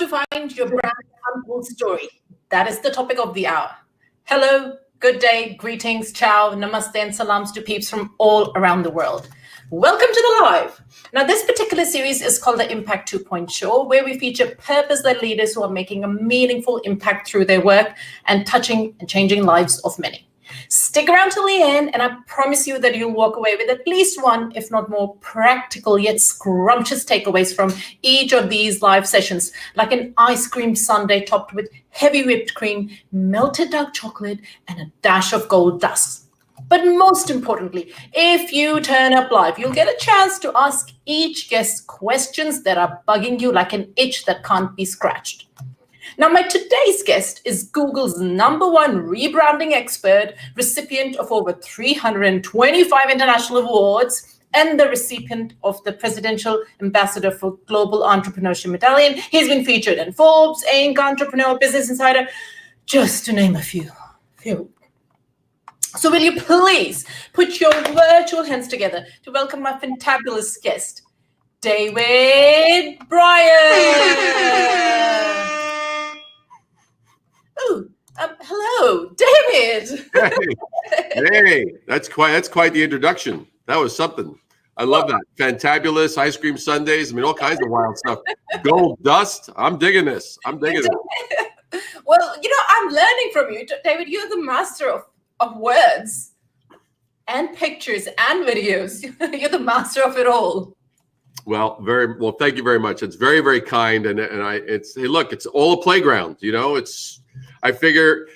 to find your brand untold story. That is the topic of the hour. Hello, good day, greetings, ciao, namaste, and salams to peeps from all around the world. Welcome to the live. Now, this particular series is called the Impact 2.0 Show, where we feature purpose-led leaders who are making a meaningful impact through their work and touching and changing lives of many. Stick around till the end, and I promise you that you'll walk away with at least one, if not more, practical yet scrumptious takeaways from each of these live sessions, like an ice cream sundae topped with heavy whipped cream, melted dark chocolate, and a dash of gold dust. But most importantly, if you turn up live, you'll get a chance to ask each guest questions that are bugging you like an itch that can't be scratched. Now, my today's guest is Google's #1 rebranding expert, recipient of over 325 international awards, and the recipient of the Presidential Ambassador for Global Entrepreneurship Medallion. He's been featured in Forbes, Inc., Entrepreneur, Business Insider, just to name a few. So will you please put your virtual hands together to welcome my fantabulous guest, David Brier. Hello, David. Hey, that's quite the introduction. That was something. I love that. Fantabulous ice cream sundaes. I mean, all kinds of wild stuff. Gold dust. I'm digging this. Well, I'm learning from you, David. You're the master of words and pictures and videos. You're the master of it all. Well, thank you very much. It's very, very kind. And hey, look, it's all a playground. I figure,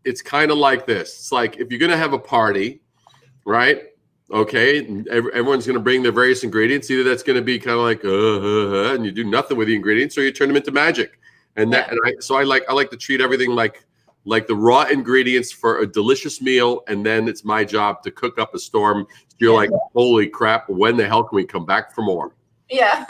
it's kind of like this. It's like if you're going to have a party, right? Okay. Everyone's going to bring their various ingredients. Either that's going to be kind of like, and you do nothing with the ingredients, or you turn them into magic. So I like to treat everything like the raw ingredients for a delicious meal. And then it's my job to cook up a storm. So you're like, holy crap, when the hell can we come back for more? Yeah.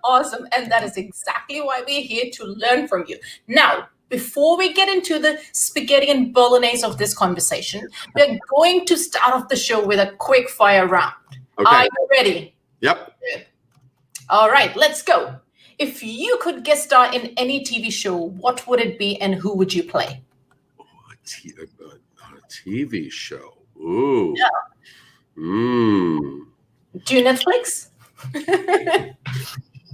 Awesome. And that is exactly why we're here, to learn from you. Now, before we get into the spaghetti and bolognese of this conversation, we're going to start off the show with a quick fire round. Okay. Are you ready? Yep. Good. All right, let's go. If you could guest star in any TV show, what would it be and who would you play? A TV show. Ooh. Yeah. Do you Netflix?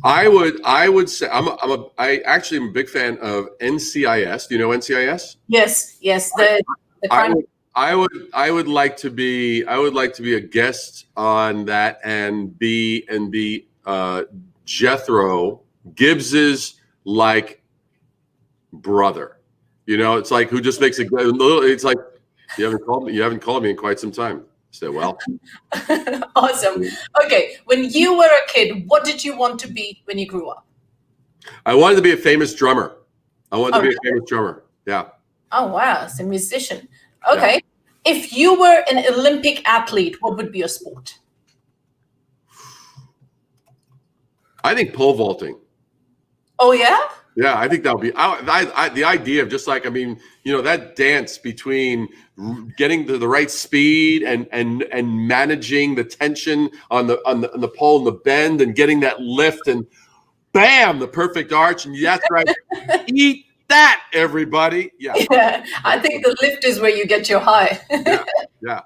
I would say I actually am a big fan of NCIS. Do you know NCIS? Yes. I would like to be a guest on that and be Jethro Gibbs's brother. It's like who just makes it. It's like you haven't called me in quite some time. So well. Awesome. Okay. When you were a kid, what did you want to be when you grew up? I wanted to be a famous drummer. Yeah. Oh, wow. It's a musician. Okay. Yeah. If you were an Olympic athlete, what would be your sport? I think pole vaulting. Oh, yeah? Yeah, I think that would be the idea of just that dance between getting to the right speed and managing the tension on the pole and the bend and getting that lift and bam, the perfect arch. And that's right. Eat that, everybody. Yeah. I think the lift is where you get your high. Yeah.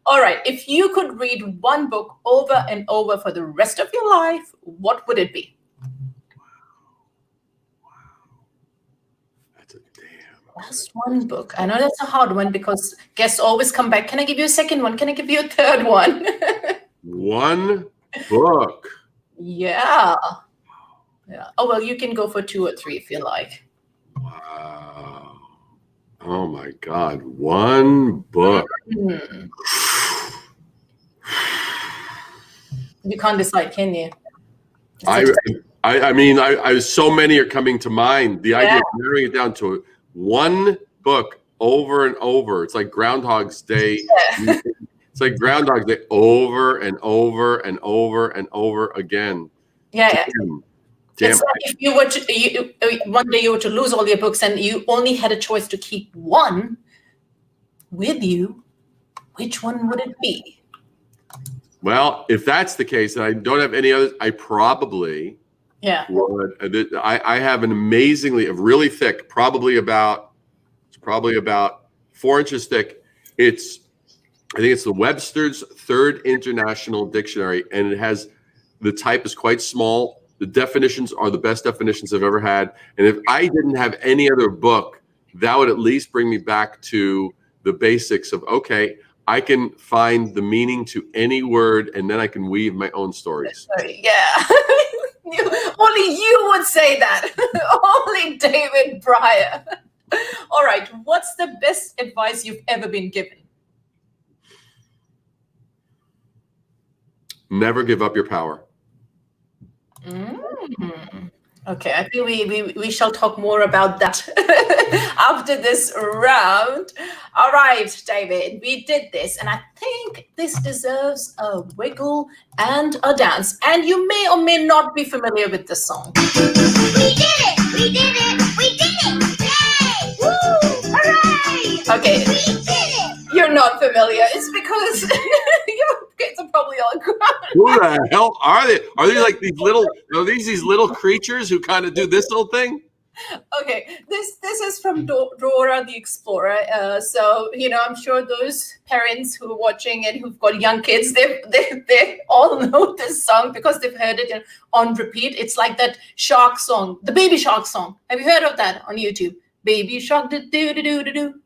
All right. If you could read one book over and over for the rest of your life, what would it be? Just one book. I know that's a hard one because guests always come back. Can I give you a second one? Can I give you a third one? One book. Yeah. Oh, well, you can go for 2 or 3 if you like. Wow. Oh, my God. One book. You can't decide, can you? I mean, so many are coming to mind. The idea of narrowing it down to one book over and over. It's like Groundhog's Day. Yeah. It's like Groundhog's Day over and over and over and over again. Yeah. Damn. It's like if you were one day you were to lose all your books and you only had a choice to keep one with you, which one would it be? Well, if that's the case, and I don't have any others, I probably Yeah. I have an amazingly really thick, probably about 4 inches thick. I think it's the Webster's Third International Dictionary, and the type is quite small. The definitions are the best definitions I've ever had. And if I didn't have any other book, that would at least bring me back to the basics of, okay, I can find the meaning to any word, and then I can weave my own stories. Yeah. Only you would say that. Only David Brier. All right. What's the best advice you've ever been given? Never give up your power. Okay, I think we shall talk more about that after this round. All right, David, we did this, and I think this deserves a wiggle and a dance. And you may or may not be familiar with this song. We did it! We did it! We did it! Yay! Woo! Hooray! Okay. We did it! You're not familiar. It's because your kids are probably all grown. Who the hell are they? Are they like these little creatures who kind of do this little thing? Okay, this is from Dora the Explorer. So I'm sure those parents who are watching and who've got young kids, they all know this song because they've heard it on repeat. It's like that shark song, the Baby Shark song. Have you heard of that on YouTube? Baby Shark, do do do do do.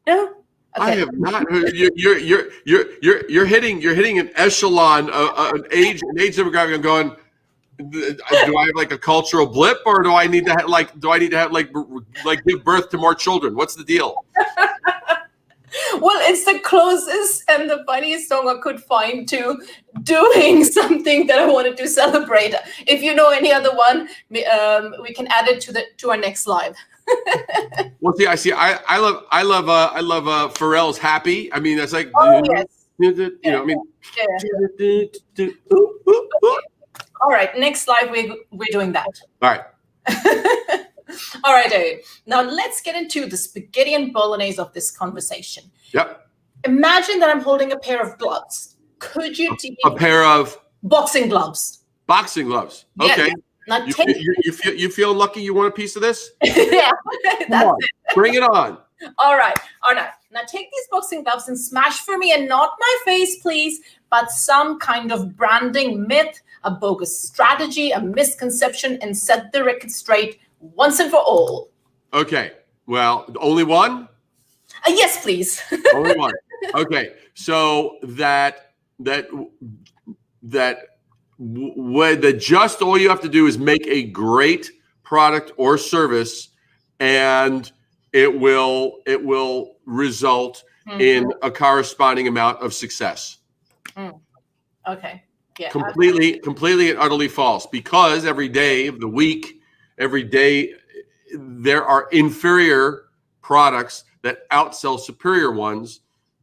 No. Okay. I have not heard. You're hitting an echelon, an age demographic. I'm going. Do I have like a cultural blip, or do I need to have give birth to more children? What's the deal? Well, it's the closest and the funniest song I could find to doing something that I wanted to celebrate. If you know any other one, we can add it to our next live. Well, see, I love Pharrell's "Happy." I mean, that's like, yes. I mean. Yeah. All right, next live we're doing that. All right. All right, Dave. Now let's get into the spaghetti and bolognese of this conversation. Yep. Imagine that I'm holding a pair of gloves. Could you a pair of boxing gloves? Boxing gloves. Okay. Yeah. Now you feel lucky you want a piece of this? Yeah. That's it. Bring it on. All right. Now take these boxing gloves and smash for me, and not my face, please, but some kind of branding myth, a bogus strategy, a misconception, and set the record straight once and for all. Okay. Well, only one? Yes, please. Only one. Okay. So that just all you have to do is make a great product or service, and it will result in a corresponding amount of success. Okay. Yeah. Completely and utterly false, because every day of the week, every day, there are inferior products that outsell superior ones,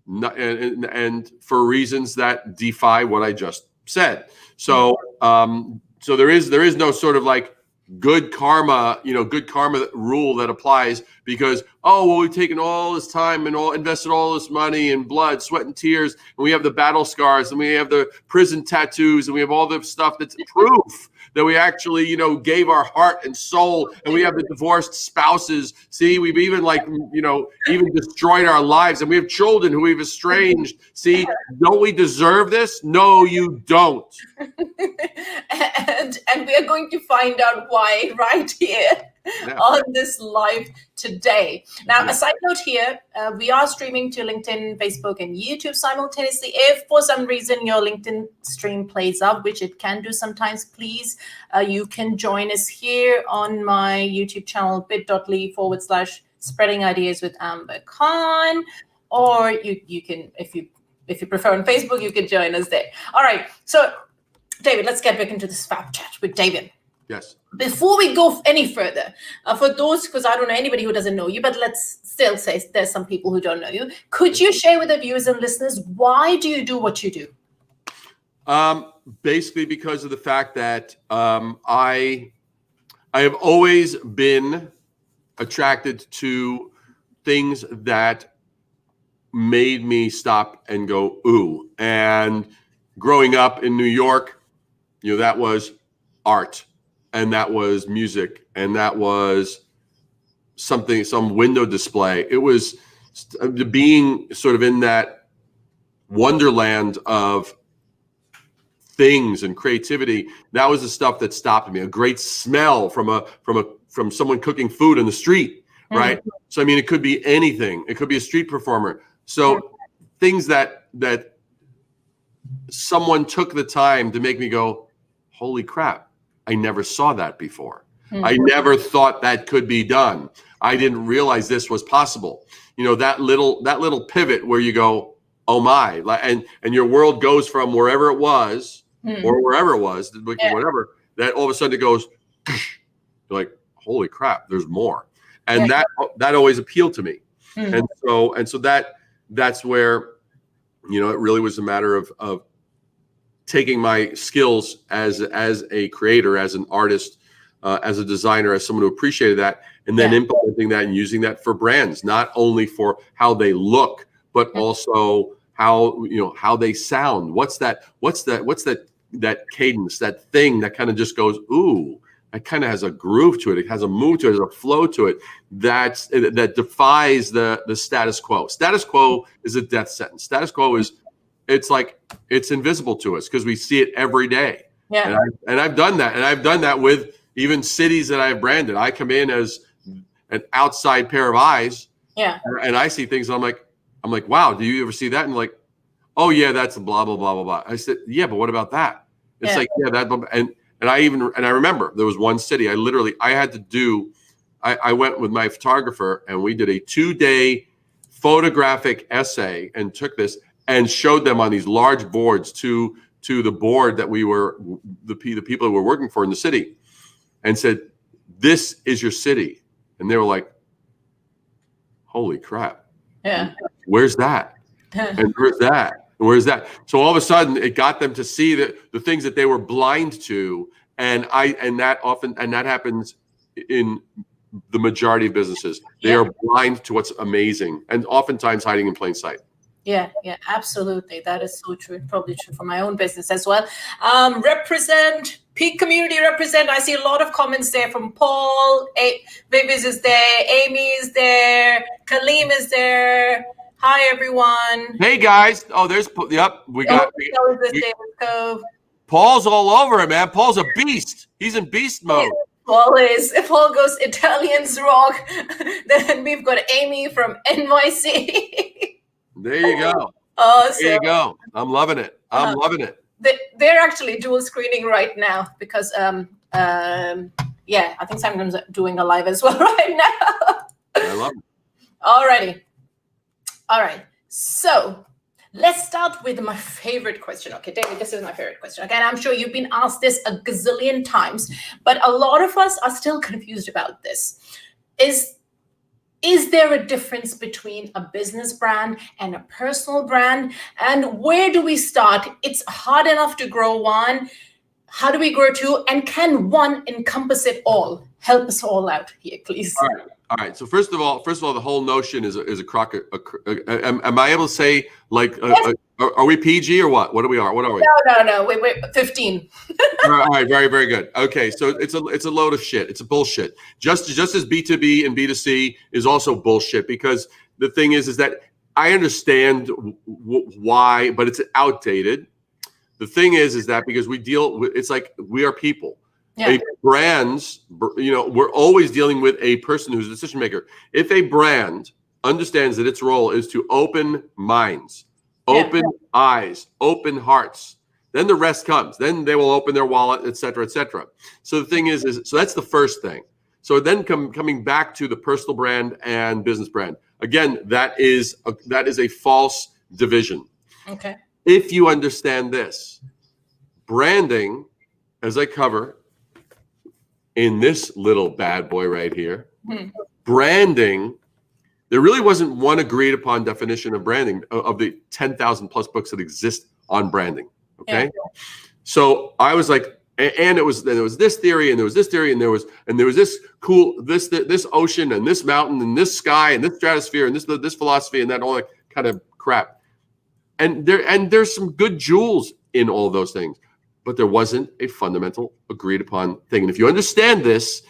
and for reasons that defy what I just said. So, so there is no sort of like good karma rule that applies, because, oh, well, we've taken all this time and invested all this money and blood, sweat, and tears, and we have the battle scars, and we have the prison tattoos, and we have all the stuff that's proof that we actually, gave our heart and soul, and we have the divorced spouses. See, we've even even destroyed our lives, and we have children who we've estranged. See, don't we deserve this? No, you don't. and we are going to find out why right here. Yeah. On this live today. Now, a side note here, we are streaming to LinkedIn, Facebook, and YouTube simultaneously. If for some reason your LinkedIn stream plays up, which it can do sometimes, please, you can join us here on my YouTube channel, bit.ly/spreading ideas with Amber Khan, or you can, if you prefer on Facebook, you can join us there. All right, so David, let's get back into this fab chat with David. Yes. Before we go any further, for those, because I don't know anybody who doesn't know you, but let's still say there's some people who don't know you. Could you share with the viewers and listeners, why do you do what you do? Basically because of the fact that I have always been attracted to things that made me stop and go, ooh. And growing up in New York, that was art. and that was music, and that was something, some window display. It was being sort of in that wonderland of things and creativity. That was the stuff that stopped me. A great smell from someone cooking food in the street, right? So I mean, it could be anything. It could be a street performer. So things that someone took the time to make me go, holy crap, I never saw that before. I never thought that could be done. I didn't realize this was possible. You know, that little pivot where you go, oh my, and your world goes from wherever it was or wherever it was, whatever, that all of a sudden it goes, you're like, holy crap, there's more. And that always appealed to me. And so that's where, you know, it really was a matter of taking my skills as a creator, as an artist, as a designer, as someone who appreciated that, and then implementing that and using that for brands, not only for how they look, but also how they sound. What's that cadence, that thing that kind of just goes, ooh, that kind of has a groove to it. It has a move to it, it has a flow to it. That defies the status quo. Status quo is a death sentence. Status quo is, it's like, it's invisible to us because we see it every day. Yeah. And I've done that. And I've done that with even cities that I've branded. I come in as an outside pair of eyes. Yeah. And I see things and I'm like, wow, do you ever see that? And like, oh yeah, that's blah, blah, blah, blah, blah. I said, yeah, but what about that? It's like, yeah, that, and I remember there was one city I went with my photographer and we did a 2-day photographic essay and took this and showed them on these large boards to the board that we were, the people who were working for in the city, and said, this is your city. And they were like, holy crap. Yeah. Where's that? And where's that? And where's that? So all of a sudden it got them to see the things that they were blind to. And that happens in the majority of businesses. They are blind to what's amazing and oftentimes hiding in plain sight. Yeah, absolutely. That is so true. Probably true for my own business as well. Represent, peak community represent. I see a lot of comments there from Paul. Vivis is there. Amy is there. Kaleem is there. Hi, everyone. Hey, guys. Oh, there's, yep. Paul's all over it, man. Paul's a beast. He's in beast mode. Paul is. If Paul goes Italians rock, then we've got Amy from NYC. There you go. Awesome. There you go. I'm loving it. I'm loving it. They're actually dual screening right now because I think Simon's doing a live as well right now. I love it. Alrighty. All right. So let's start with my favorite question. Okay, David, this is my favorite question. Again, I'm sure you've been asked this a gazillion times, but a lot of us are still confused about this. Is there a difference between a business brand and a personal brand? And where do we start? It's hard enough to grow one. How do we grow two? And can one encompass it all? Help us all out here, please. All right. So first of all, the whole notion is a crock. Am I able to say like, yes. Are we PG or what? What are we? No. We're 15. All right. Very, very good. Okay. So it's a load of shit. It's a bullshit. Just as B2B and B2C is also bullshit, because the thing is that I understand why, but it's outdated. The thing is that because we deal with, it's like we are people. Yeah. Brands, we're always dealing with a person who's a decision maker. If a brand understands that its role is to open minds, open eyes, open hearts, then the rest comes. Then they will open their wallet, et cetera, et cetera. So the thing is so that's the first thing. So then coming back to the personal brand and business brand, again, that is a false division. Okay. If you understand this, branding, as I cover in this little bad boy right here, branding, there really wasn't one agreed upon definition of branding of the 10,000 plus books that exist on branding. Okay. Yeah. So I was like, and there was this theory, and there was this theory, and there was this cool, this ocean, and this mountain, and this sky, and this stratosphere, and this philosophy, and that all that kind of crap. And there's some good jewels in all of those things. but there wasn't a fundamental agreed upon thing. And if you understand this,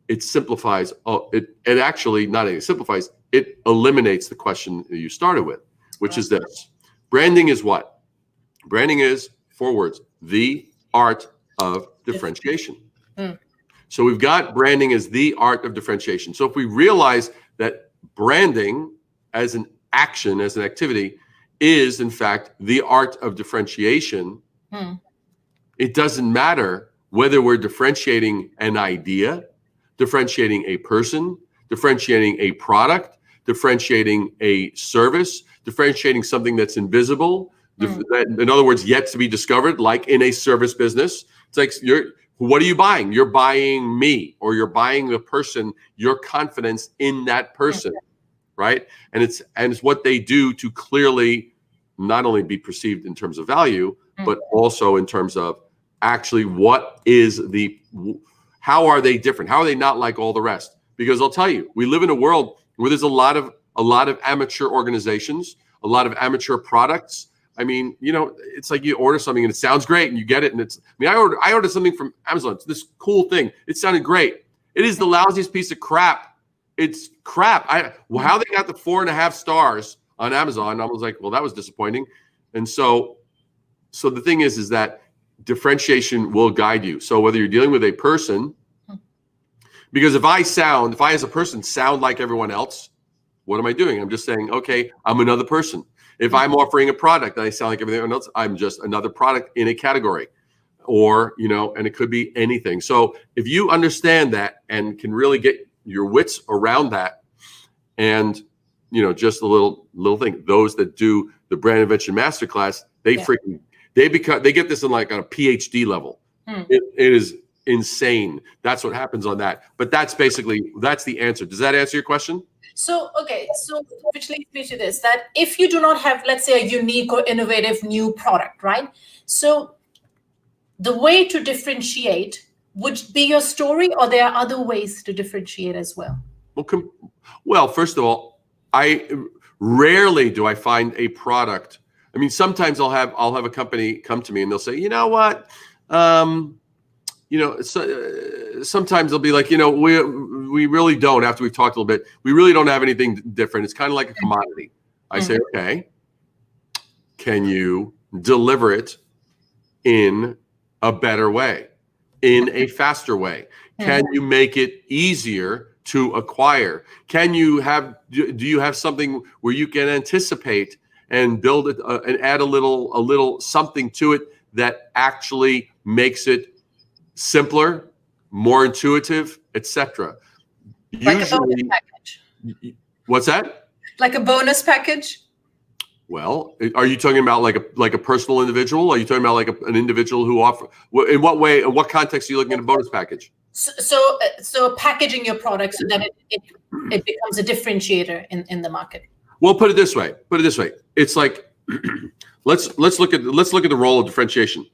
it simplifies. It actually not only simplifies, it eliminates the question that you started with, which is this: branding is what? Branding is, 4 words, the art of differentiation. So we've got branding as the art of differentiation. So if we realize that branding as an action, as an activity, is in fact the art of differentiation, it doesn't matter whether we're differentiating an idea, differentiating a person, differentiating a product, differentiating a service, differentiating something that's invisible, in other words, yet to be discovered, like in a service business. It's like, what are you buying? You're buying me, or you're buying the person, your confidence in that person, right? And it's what they do to clearly not only be perceived in terms of value, but also in terms of actually how are they different? How are they not like all the rest? Because I'll tell you, we live in a world where there's a lot of amateur organizations, a lot of amateur products. I mean, it's like you order something and it sounds great and you get it, and I ordered something from Amazon. It's this cool thing. It sounded great. It is the lousiest piece of crap. It's crap. How they got the 4.5 stars on Amazon, I was like, well, that was disappointing. And so the thing is that differentiation will guide you. So whether you're dealing with a person, because if I as a person sound like everyone else, what am I doing? I'm just saying, okay, I'm another person. If I'm offering a product and I sound like everyone else, I'm just another product in a category, or, and it could be anything. So if you understand that and can really get your wits around that, and, just a little thing, those that do the brand invention masterclass, they get this in like on a PhD level. It is insane. That's what happens on that. But that's the answer. Does that answer your question? So, okay, which leads me to this, that if you do not have, let's say, a unique or innovative new product, right? So the way to differentiate would be your story, or there are other ways to differentiate as well? Well, first of all, rarely do I find a product. I mean, sometimes I'll have a company come to me and they'll say, you know what, sometimes they'll be like, we really don't, after we've talked a little bit, we really don't have anything different. It's kind of like a commodity. I say, okay, can you deliver it in a better way, in a faster way? Can you make it easier to acquire? Do you have something where you can anticipate and build it and add a little something to it that actually makes it simpler, more intuitive, etc. Like a bonus package. What's that? Like a bonus package? Well, are you talking about like a personal individual? Are you talking about like an individual who in what way, in what context are you looking at a bonus package? So packaging your product so that it becomes a differentiator in the market. Well, put it this way. It's like let's look at the role of differentiation.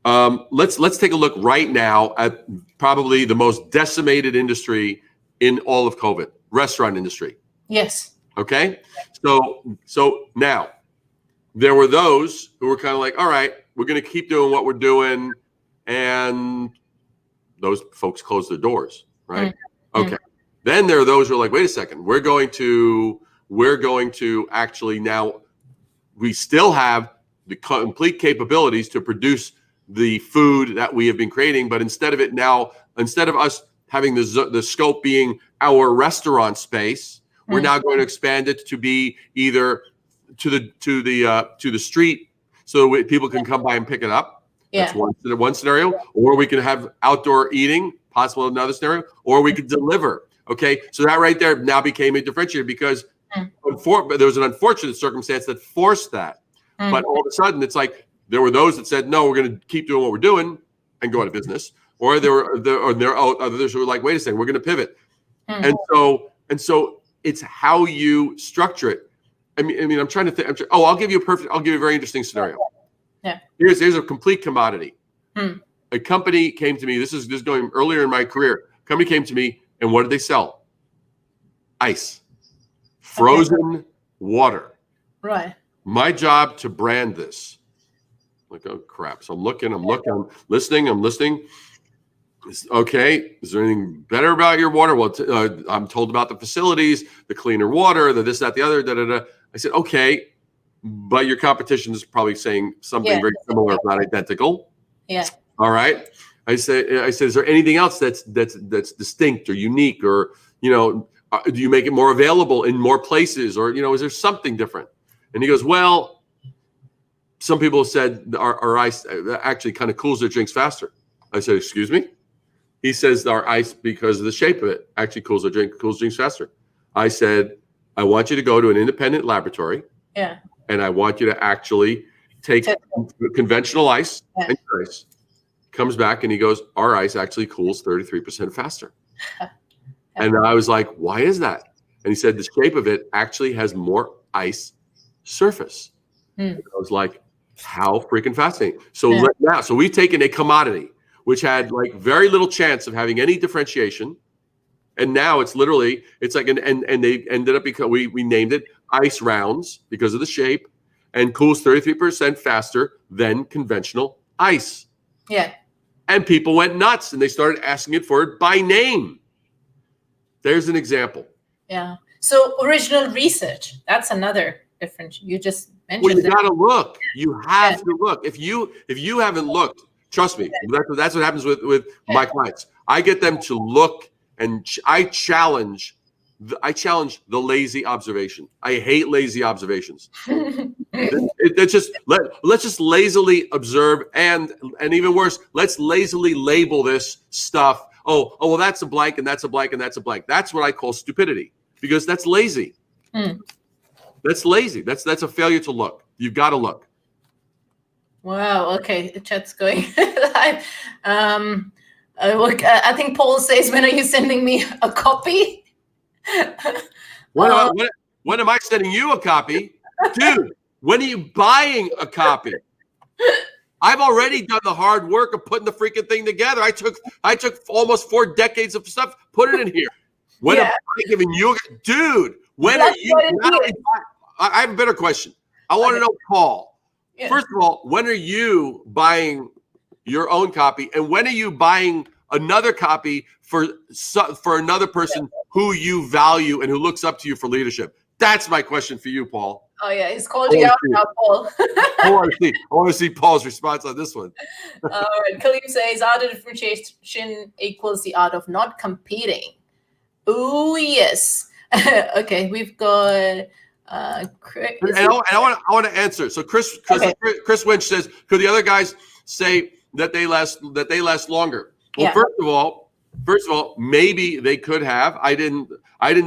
Let's take a look right now at probably the most decimated industry in all of COVID, restaurant industry. Yes. Okay. So now there were those who were kind of like, all right, we're going to keep doing what we're doing, and those folks closed their doors, right? Okay. Then there are those who are like, wait a second, we're going to actually now, we still have the complete capabilities to produce the food that we have been creating, but instead of us having the scope being our restaurant space, we're now going to expand it to be either to the street, so people can come by and pick it up. That's one scenario. Or we can have outdoor eating, possible another scenario, or we could deliver. Okay, so that right there now became a differentiator, because there was an unfortunate circumstance that forced that. But all of a sudden, it's like there were those that said, no, we're going to keep doing what we're doing and go out of business. Or there are others who were like, wait a second, we're going to pivot. And so it's how you structure it. I mean, I'm trying to think. I'll give you a very interesting scenario. Yeah. Here's a complete commodity. A company came to me. This is going earlier in my career. A company came to me, and what did they sell? Ice, frozen water. Right. My job to brand this. Like, oh crap. So I'm looking, I'm listening. Okay, is there anything better about your water? Well, I'm told about the facilities, the cleaner water, the this, that, the other, I said, okay, but your competition is probably saying something very similar, if not identical. Yeah. All right. I said, is there anything else that's distinct or unique, or, do you make it more available in more places, or, is there something different? And he goes, well, some people said our ice actually kind of cools their drinks faster. I said, excuse me? He says our ice, because of the shape of it, actually cools drinks faster. I said, I want you to go to an independent laboratory. Yeah. And I want you to actually take conventional ice and your ice. Comes back and he goes, our ice actually cools 33% faster. And I was like, why is that? And he said, the shape of it actually has more ice surface. And I was like, how freaking fascinating. So so we've taken a commodity which had like very little chance of having any differentiation. And now it's literally, it's like, and they ended up, because we named it ice rounds because of the shape, and cools 33% faster than conventional ice. Yeah. And people went nuts and they started asking it for it by name. There's an example. Yeah. So original research, that's another difference. You just mentioned. Well, you got to look. You have to look. If you haven't looked, trust me, that's what happens with my clients. I get them to look, and I challenge the lazy observation. I hate lazy observations. It's just let's just lazily observe, and even worse, let's lazily label this stuff. Oh, well, that's a blank, and that's a blank, and that's a blank. That's what I call stupidity, because that's lazy. That's lazy. That's a failure to look. You've got to look. Wow. Okay. The chat's going live. I think Paul says, when are you sending me a copy? When am I sending you a copy? Dude, when are you buying a copy? I've already done the hard work of putting the freaking thing together. I took almost 4 decades of stuff, put it in here. When am I giving you dude, when are you I have a better question. I want to know, Paul. Yeah. First of all, when are you buying your own copy, and when are you buying another copy for another person who you value and who looks up to you for leadership? That's my question for you, Paul. Oh yeah, he's called you out now, Paul. I want to see Paul's response on this one. All right, 𝐘𝐨𝐿 says, art of differentiation equals the art of not competing. Oh yes. Okay, we've got. Chris, and I want to answer. So Chris Winch says, could the other guys say that they last longer? Well, first of all, maybe they could have. I didn't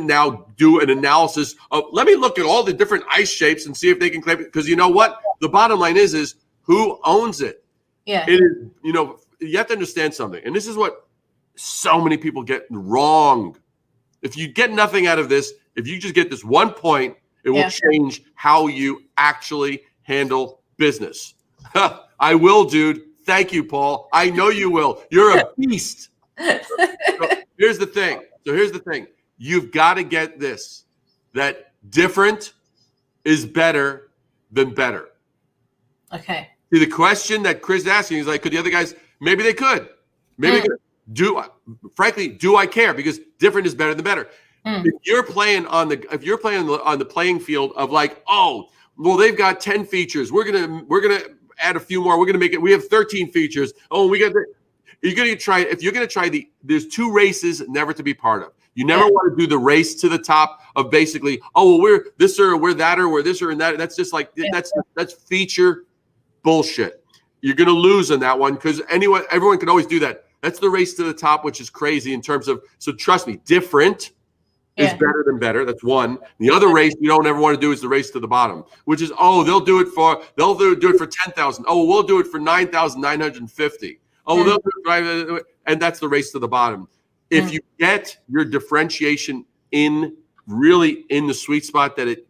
now do an analysis of, let me look at all the different ice shapes and see if they can claim it. Because you know what? The bottom line is who owns it? Yeah. It is, you have to understand something. And this is what so many people get wrong. If you get nothing out of this, if you just get this one point, it will change how you actually handle business. I will, dude. Thank you, Paul. I know you will. You're a beast. So here's the thing. You've got to get this, that different is better than better. Okay. See, the question that Chris is asking is like, could the other guys, maybe they could. Maybe they could. Do I care? Because different is better than better. If you're playing on the playing field of like, oh, well, they've got 10 features. We're gonna add a few more. We're gonna make it. We have 13 features. Oh, we got. You're gonna try. If you're gonna try there's 2 races never to be part of. You never want to do the race to the top of basically, oh, well, we're this or we're that or we're this or that. That's just like that's feature bullshit. You're gonna lose on that one because everyone can always do that. That's the race to the top, which is crazy in terms of. So trust me, different is better than better. That's one. The other race you don't ever want to do is the race to the bottom, which is, oh, they'll do it for 10,000. Oh, we'll do it for 9,950. Oh, they'll do it, and that's the race to the bottom. If you get your differentiation really in the sweet spot that it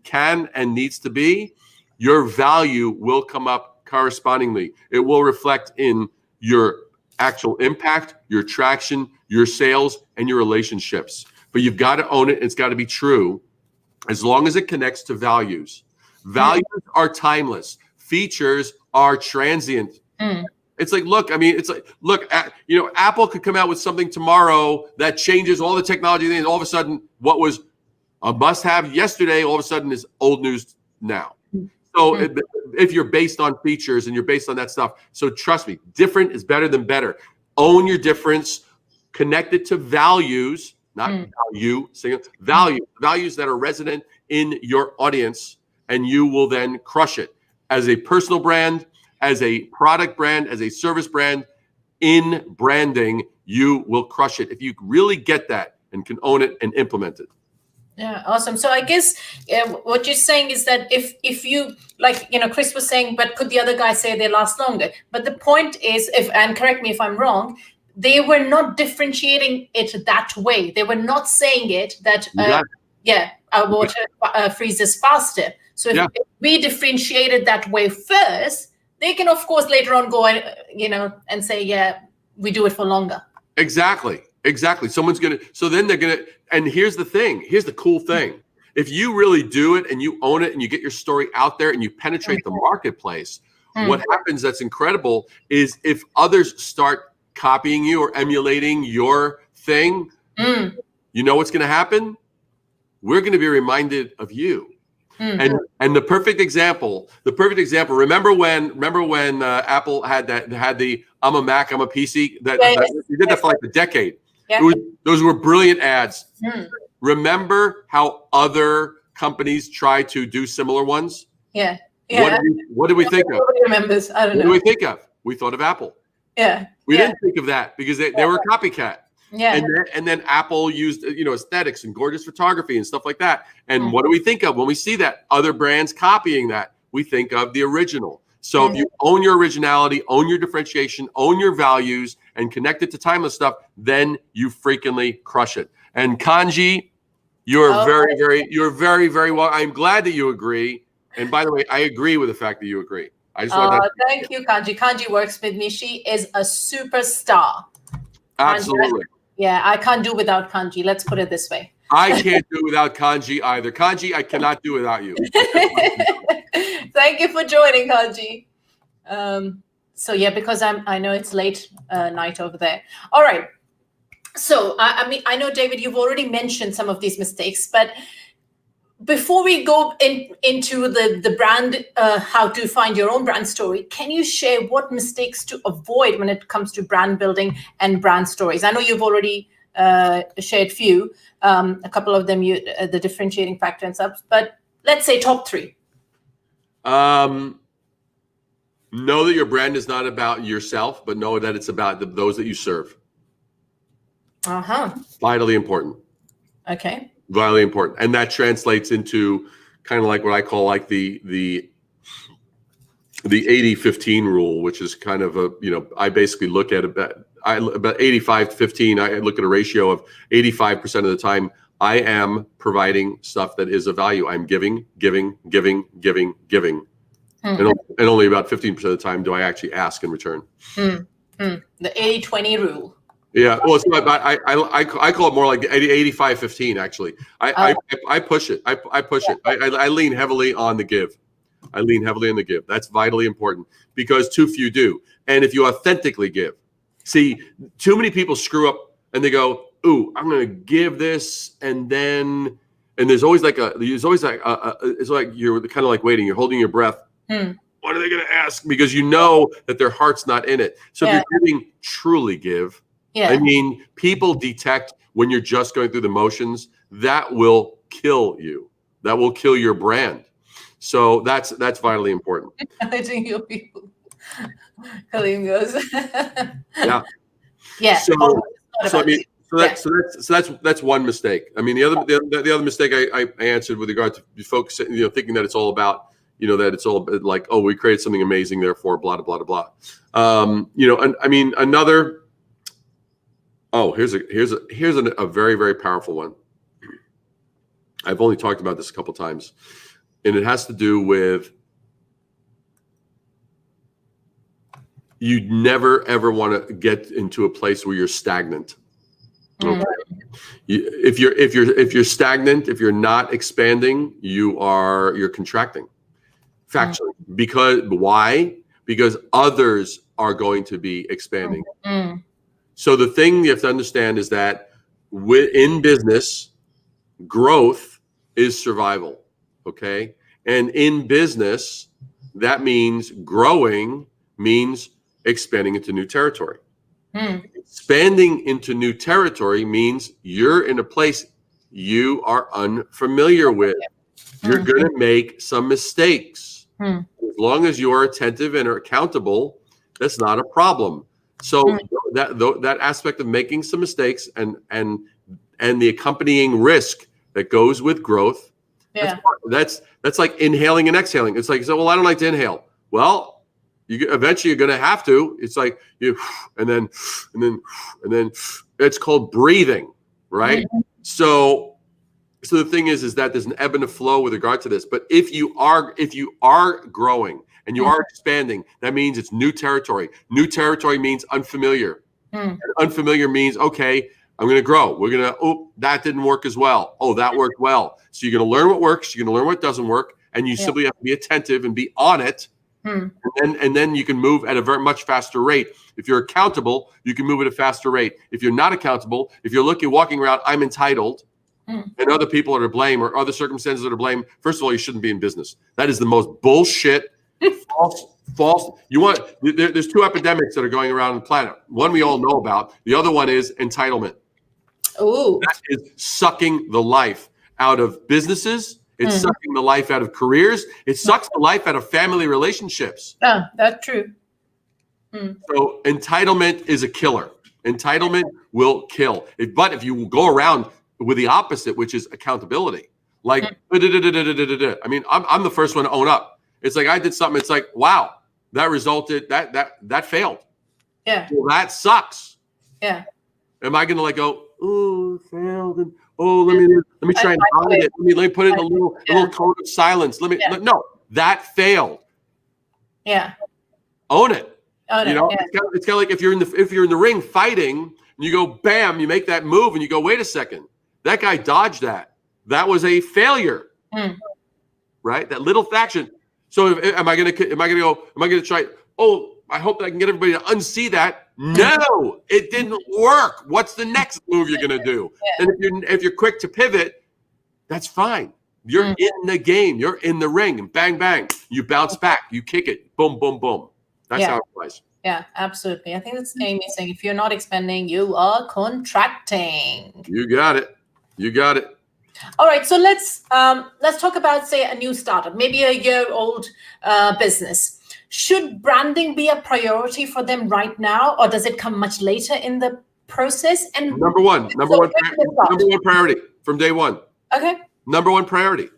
can and needs to be, your value will come up correspondingly. It will reflect in your actual impact, your traction, your sales, and your relationships. But you've got to own it. It's got to be true as long as it connects to values. Values are timeless. Features are transient. It's like, look, I mean, it's like, look, you know, Apple could come out with something tomorrow that changes all the technology, and all of a sudden, what was a must-have yesterday, all of a sudden is old news now. So if you're based on features and you're based on that stuff, so trust me, different is better than better. Own your difference, connect it to values, not value, values that are resident in your audience, and you will then crush it as a personal brand, as a product brand, as a service brand. In branding, you will crush it if you really get that and can own it and implement it. Yeah, awesome. So I guess what you're saying is that if you, like, you know, Chris was saying, but could the other guy say they last longer? But the point is, and correct me if I'm wrong, they were not differentiating it that way. They were not saying it that, our water freezes faster. So if we differentiated that way first, they can, of course, later on go and, you know, and say, yeah, we do it for longer. Exactly. Someone's going to, so then they're going to, and here's the cool thing. If you really do it and you own it and you get your story out there and you penetrate the marketplace, what happens that's incredible is if others start copying you or emulating your thing, you know what's going to happen? We're going to be reminded of you. And the perfect example, remember when Apple had the I'm a Mac, I'm a PC, that we did that for like a decade. Those were brilliant ads. Remember how other companies try to do similar ones? What did we think of? Nobody remembers. I don't know. What did we think of? We thought of Apple. We didn't think of that because they were a copycat. And then Apple used, you know, aesthetics and gorgeous photography and stuff like that. And what do we think of when we see that other brands copying that? We think of the original. So if you own your originality, own your differentiation, own your values, and connect it to timeless stuff, then you freakingly crush it. And 𝐘𝐨𝐿, you're very, very well. I'm glad that you agree. And by the way, I agree with the fact that you agree. I just want that. Thank you, 𝐘𝐨𝐿. 𝐘𝐨𝐿 works with me. She is a superstar. Absolutely. Yeah, I can't do without 𝐘𝐨𝐿. Let's put it this way. I can't do without 𝐘𝐨𝐿 either. 𝐘𝐨𝐿, I cannot do without you. Thank you for joining, 𝐘𝐨𝐿. So yeah, because I know it's late night over there. All right. So I mean, I know, David, you've already mentioned some of these mistakes, but before we go into the brand, how to find your own brand story, can you share what mistakes to avoid when it comes to brand building and brand stories? I know you've already shared few, a couple of them, the differentiating factor and stuff, but let's say top 3. Know that your brand is not about yourself, but know that it's about those that you serve. Vitally important. Okay. Vitally important. And that translates into kind of like what I call like the 80-15 rule, which is kind of a, you know, I basically look at about 85-15. I look at a ratio of 85% of the time I am providing stuff that is of value. I'm giving. And only about 15% of the time do I actually ask in return. The 80-20 rule. Yeah, well, so I call it more like 85-15. Actually, I push it. I push it. I lean heavily on the give. That's vitally important because too few do. And if you authentically give, see, too many people screw up and they go, "Ooh, I'm going to give this," and there's always like it's like you're kind of like waiting. You're holding your breath. What are they going to ask? Because you know that their heart's not in it. So if you're giving, truly give. I mean, people detect when you're just going through the motions. That will kill you. That will kill your brand. So that's vitally important. Challenging your people. Colleen goes. Yeah. So I mean, that's one mistake. I mean, the other mistake I answered with regard to focusing, you know, thinking that it's all about, you know, that it's all like, oh, we created something amazing, therefore, blah, blah, blah, blah. You know, and I mean, another. Oh, here's a very, very powerful one. I've only talked about this a couple times, and it has to do with you never ever want to get into a place where you're stagnant. Okay. If you're stagnant, if you're not expanding, you're contracting. Factually, because why? because others are going to be expanding. Mm. So the thing you have to understand is that in business, growth is survival, okay? And in business, that means growing means expanding into new territory. Expanding into new territory means you're in a place you are unfamiliar with. You're going to make some mistakes. As long as you are attentive and are accountable, that's not a problem. So that aspect of making some mistakes and the accompanying risk that goes with growth, that's like inhaling and exhaling. It's like, so, well, I don't like to inhale. Well, eventually you're going to have to. It's like you, and then it's called breathing, right? So the thing is that there's an ebb and a flow with regard to this. But if you are growing and you are expanding, that means it's new territory. New territory means unfamiliar. And unfamiliar means, okay, I'm going to grow. We're going to, oh, that didn't work as well. Oh, that worked well. So you're going to learn what works. You're going to learn what doesn't work. And you simply have to be attentive and be on it. And then you can move at a very much faster rate. If you're accountable, you can move at a faster rate. If you're not accountable, if you're walking around, I'm entitled, and other people are to blame or other circumstances are to blame, first of all, you shouldn't be in business. That is the most bullshit, false. There's two epidemics that are going around on the planet. One we all know about. The other one is entitlement. Oh, that is sucking the life out of businesses. It's sucking the life out of careers. It sucks the life out of family relationships. Yeah, that's true. So entitlement is a killer. Entitlement will kill. But if you go around with the opposite, which is accountability, like, I mean, I'm the first one to own up. It's like I did something. It's like, wow, that resulted, that failed. Yeah. Well, that sucks. Yeah. Am I going to like go, oh, it failed, and oh, let me try and hide it. Let me put it in a little cone of silence. No, that failed. Yeah. Own it. Own you it, know, yeah. it's kind of like if you're in the ring fighting and you go bam, you make that move and you go, wait a second, that guy dodged that. That was a failure, right? That little fraction. So am I gonna try? Oh, I hope that I can get everybody to unsee that. No, it didn't work. What's the next move you're gonna do? And if you're quick to pivot, that's fine. You're in the game. You're in the ring, and bang bang, you bounce back. You kick it. Boom boom boom. That's how it plays. Yeah, absolutely. I think that's Amy saying if you're not expanding, you are contracting. You got it. You got it. All right, so let's talk about, say, a new startup, maybe a year-old business. Should branding be a priority for them right now, or does it come much later in the process? And number one priority from day one. Okay. Number one priority.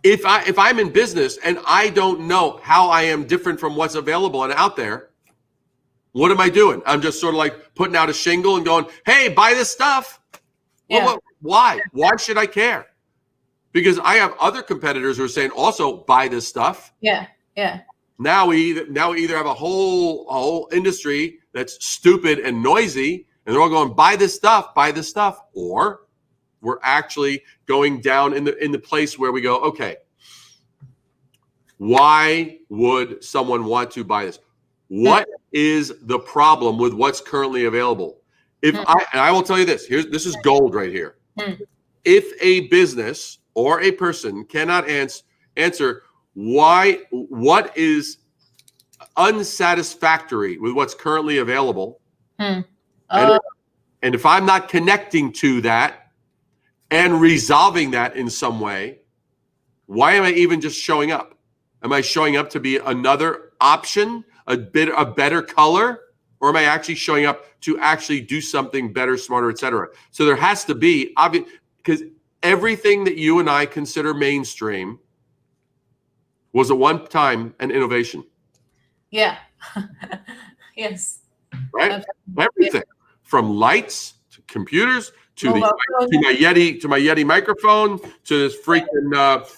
If I'm in business and I don't know how I am different from what's available and out there, what am I doing? I'm just sort of like putting out a shingle and going, "Hey, buy this stuff." Yeah. Well, why? Why should I care? Because I have other competitors who are saying also buy this stuff. Yeah. Yeah. Now we either have a whole industry that's stupid and noisy, and they're all going buy this stuff, or we're actually going down in the place where we go, okay, why would someone want to buy this? What is the problem with what's currently available? I will tell you this. This is gold right here. If a business or a person cannot answer what is unsatisfactory with what's currently available, and if I'm not connecting to that and resolving that in some way, why am I even just showing up? Am I showing up to be another option, a better color, or am I actually showing up to actually do something better, smarter, etc.? So there has to be, obvious, because everything that you and I consider mainstream was at one time an innovation. Yeah. Yes. Right? Absolutely. Everything from lights to computers to my Yeti microphone to this freaking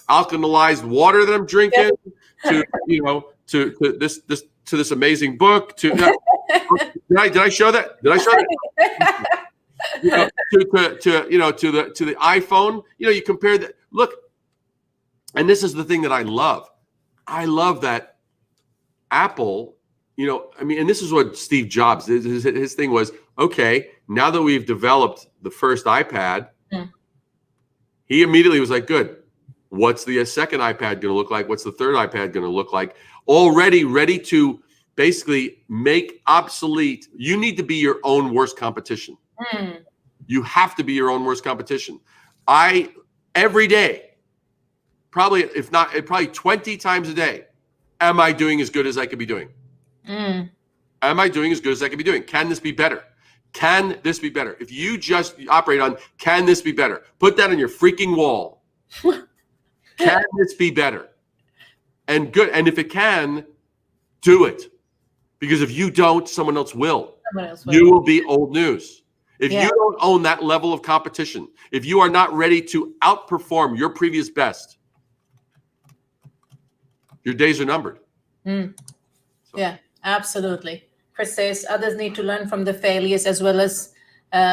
alkalized water that I'm drinking to this amazing book to did I show that? Did I show that? To the iPhone. You compare that. Look, and this is the thing that I love. I love that Apple, I mean, and this is what Steve Jobs, his thing was, okay, now that we've developed the first iPad, he immediately was like, good. What's the second iPad going to look like? What's the third iPad going to look like? Already ready to basically make obsolete. You need to be your own worst competition. You have to be your own worst competition. Every day, probably 20 times a day, am I doing as good as I could be doing? Am I doing as good as I could be doing? Can this be better? Can this be better? If you just operate on, can this be better? Put that on your freaking wall. Can this be better? And good. And if it can, do it. Because if you don't, someone else will. You will be old news. If you don't own that level of competition, if you are not ready to outperform your previous best, your days are numbered. Yeah, absolutely. Chris says others need to learn from the failures as well as,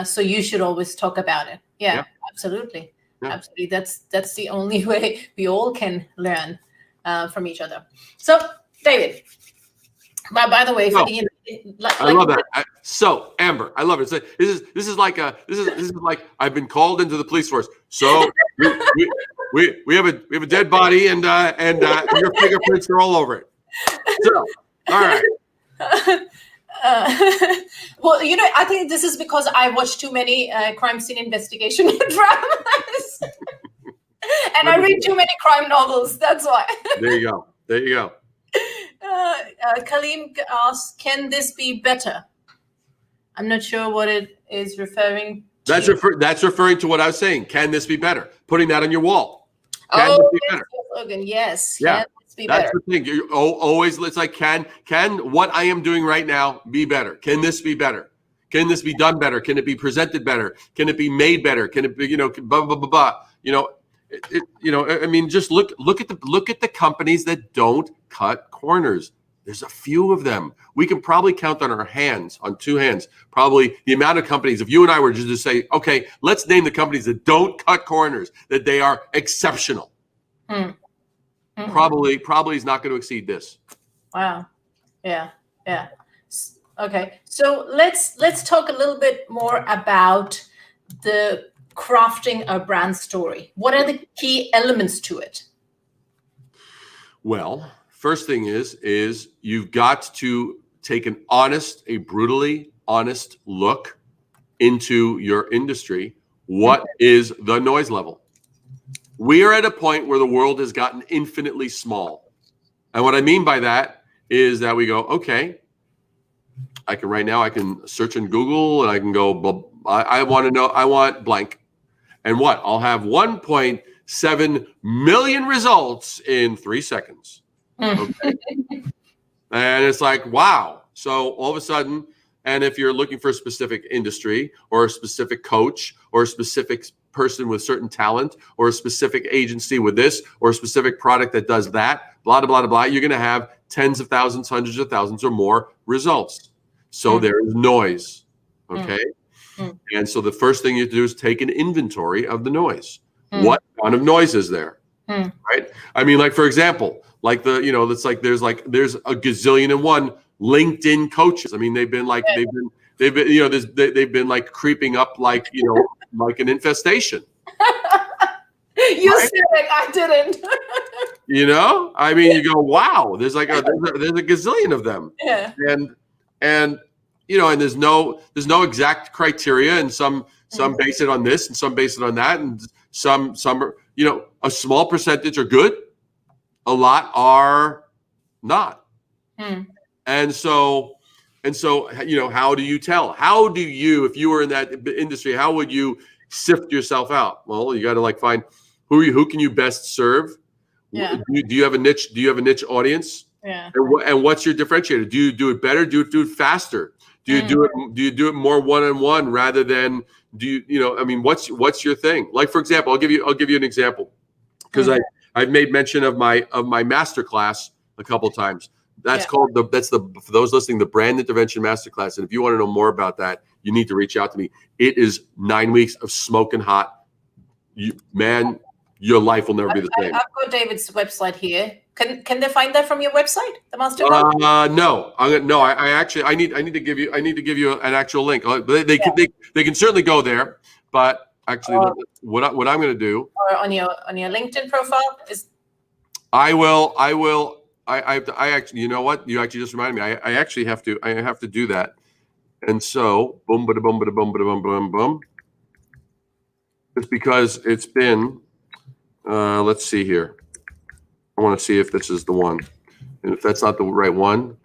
so you should always talk about it. Yeah. Absolutely. Yeah. Absolutely. That's the only way we all can learn from each other. So, David, by the way, I love that. So, Amber, I love it. So, this is like I've been called into the police force. So we have a dead body and your fingerprints are all over it. So, all right. Well, I think this is because I watch too many crime scene investigation dramas, and I read too many crime novels. That's why. There you go. Kaleem asks, "Can this be better?" I'm not sure what it is referring to. That's referring to what I was saying. Can this be better? Putting that on your wall. Can this be better? Logan, yes. Yeah. Be That's better. the thing. You're always, it's like, can what I am doing right now be better? Can this be better? Can this be done better? Can it be presented better? Can it be made better? Can it be, blah, blah, blah, blah. I mean, just look at the companies that don't cut corners. There's a few of them. We can probably count on two hands, probably the amount of companies. If you and I were just to say, okay, let's name the companies that don't cut corners, that they are exceptional. Probably is not going to exceed this. Wow. Yeah. Okay. So let's talk a little bit more about the crafting a brand story. What are the key elements to it? Well, first thing is you've got to take a brutally honest look into your industry. What is the noise level? We are at a point where the world has gotten infinitely small. And what I mean by that is that we go, okay, I can search in Google and I can go, I want blank. And what? I'll have 1.7 million results in 3 seconds. Okay. And it's like, wow. So all of a sudden, and if you're looking for a specific industry or a specific coach or a specific person with certain talent or a specific agency with this or a specific product that does that, blah, blah, blah, blah, you're going to have tens of thousands, hundreds of thousands or more results. So there is noise. Okay. And so the first thing you have to do is take an inventory of the noise. What kind of noise is there? Right. I mean, like, for example, like it's like there's a gazillion and one LinkedIn coaches. I mean, they've been like creeping up like an infestation. You said it, I didn't. I mean, you go, wow, there's a gazillion of them. Yeah. And there's no exact criteria, and some base it on this and some base it on that, and some are, a small percentage are good, a lot are not. And so, how do you tell? How do you, if you were in that industry, how would you sift yourself out? Well, you got to find who can you best serve? Yeah. Do you have a niche? Do you have a niche audience? Yeah. And what's your differentiator? Do you do it better? Do it faster? Do you do it more one-on-one rather than what's your thing? Like, for example, I'll give you an example, because I've made mention of my masterclass a couple of times. That's for those listening, the Brand Intervention Masterclass. And if you want to know more about that, you need to reach out to me. It is 9 weeks of smoking hot. Your life will never be the same. I've got David's website here. Can they find that from your website, the master? No, I actually I need to give you an actual link. They can certainly go there, but actually, what I'm going to do, or on your LinkedIn profile is. I actually, you know what? You actually just reminded me. I actually have to do that. And so, boom, bada, boom, bada, boom, bada, boom, boom, boom. Just because it's been, let's see here. I want to see if this is the one. And if that's not the right one,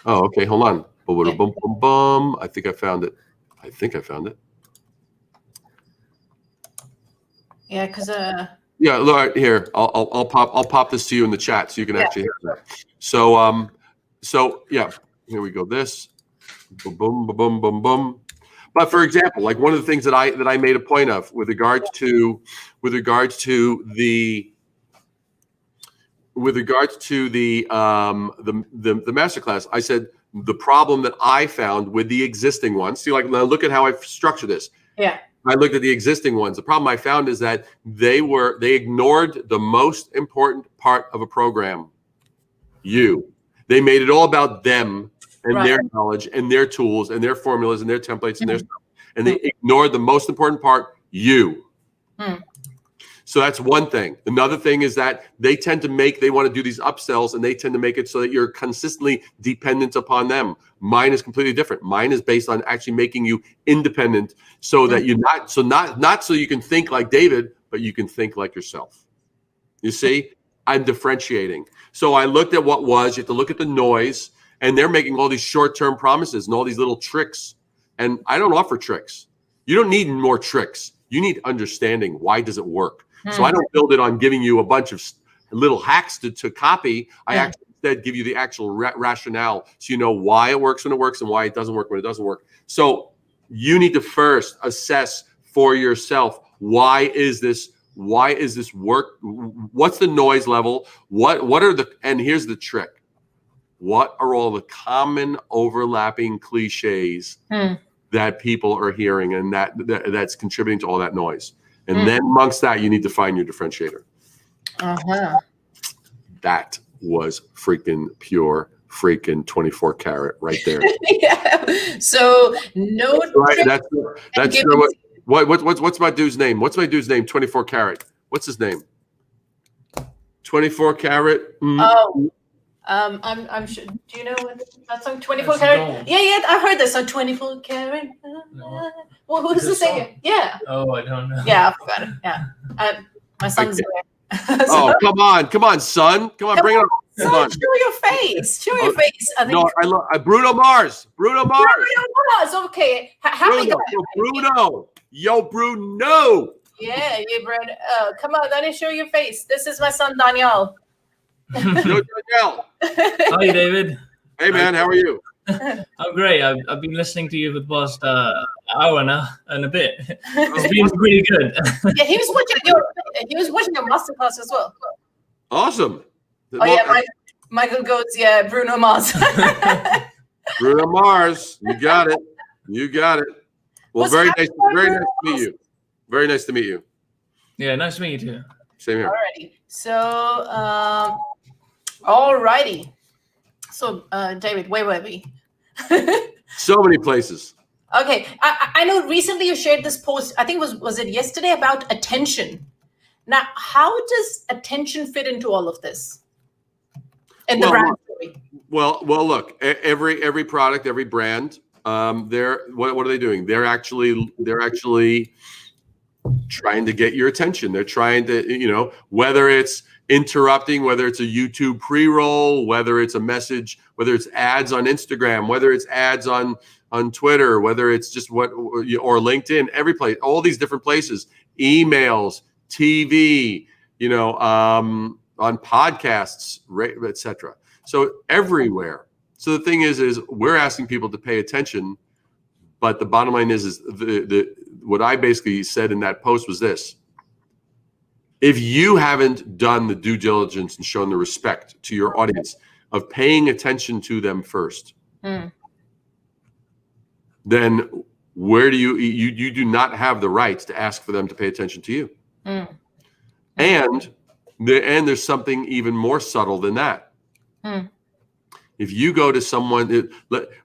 oh, okay, hold on. Boom, boom, boom, boom. I think I found it. Yeah, because yeah, look here. I'll pop this to you in the chat so you can actually hear that. So yeah, here we go. This, boom, boom, boom, boom, boom. But for example, like one of the things that I made a point of with regards to the masterclass, I said the problem that I found with the existing ones. See, like now look at how I've structured this. Yeah. I looked at the existing ones. The problem I found is that they ignored the most important part of a program. They made it all about them and their knowledge and their tools and their formulas and their templates and their stuff. And they ignored the most important part, you. So that's one thing. Another thing is that they want to do these upsells and they tend to make it so that you're consistently dependent upon them. Mine is completely different. Mine is based on actually making you independent so that you're not so you can think like David, but you can think like yourself. You see, I'm differentiating. So I looked at what was, you have to look at the noise, and they're making all these short-term promises and all these little tricks. And I don't offer tricks. You don't need more tricks. You need understanding. Why does it work? So I don't build it on giving you a bunch of little hacks to copy. I actually instead give you the actual rationale so you know why it works when it works and why it doesn't work when it doesn't work. So you need to first assess for yourself, why is this work? What's the noise level? And here's the trick. What are all the common overlapping cliches that people are hearing and that's contributing to all that noise? And then amongst that, you need to find your differentiator. That was freaking pure, freaking 24 karat right there. Yeah. So no. That's right. What's my dude's name? 24 karat. What's his name? 24 karat. Oh. I'm sure. Do you know what that song? 24 karat. Yeah. I've heard this song. 24 karat. No. Well, who's the singer? Yeah. Oh, I don't know. Yeah, I forgot it. Yeah. My son's there. Oh, come on, son. Come on, bring it up. Come on. Show your face. Show your face. I think no, I love Bruno Mars. Bruno Mars. Okay. Happy Bruno. Yo, Bruno. Yeah, Brad. Come on, let me show your face. This is my son, Daniel. Yo, Daniel. Hi, David. Hey, man. How are you? I'm great. I've been listening to you for the past hour now and a bit. It's been really good. Yeah, he was watching your masterclass as well. Awesome. Oh yeah, Michael Goetz. Yeah, Bruno Mars. Bruno Mars. You got it. Well, very nice to meet you. Very nice to meet you. Yeah, nice to meet you too. Same here. Alrighty. So, alrighty. So, David, where were we? So many places. Okay, I know recently you shared this post, I think was it yesterday, about attention. Now, how does attention fit into all of this? In the brand story? Well, look, every product, every brand, what are they doing? They're actually trying to get your attention. They're trying to, whether it's interrupting, whether it's a YouTube pre-roll, whether it's a message, whether it's ads on Instagram, whether it's ads on Twitter, whether it's just or LinkedIn, every place, all these different places, emails, TV, on podcasts, etc. So everywhere. So the thing is we're asking people to pay attention, but the bottom line is what I basically said in that post was this: if you haven't done the due diligence and shown the respect to your audience of paying attention to them first, then where do you do not have the right to ask for them to pay attention to you. And And there's something even more subtle than that. If you go to someone,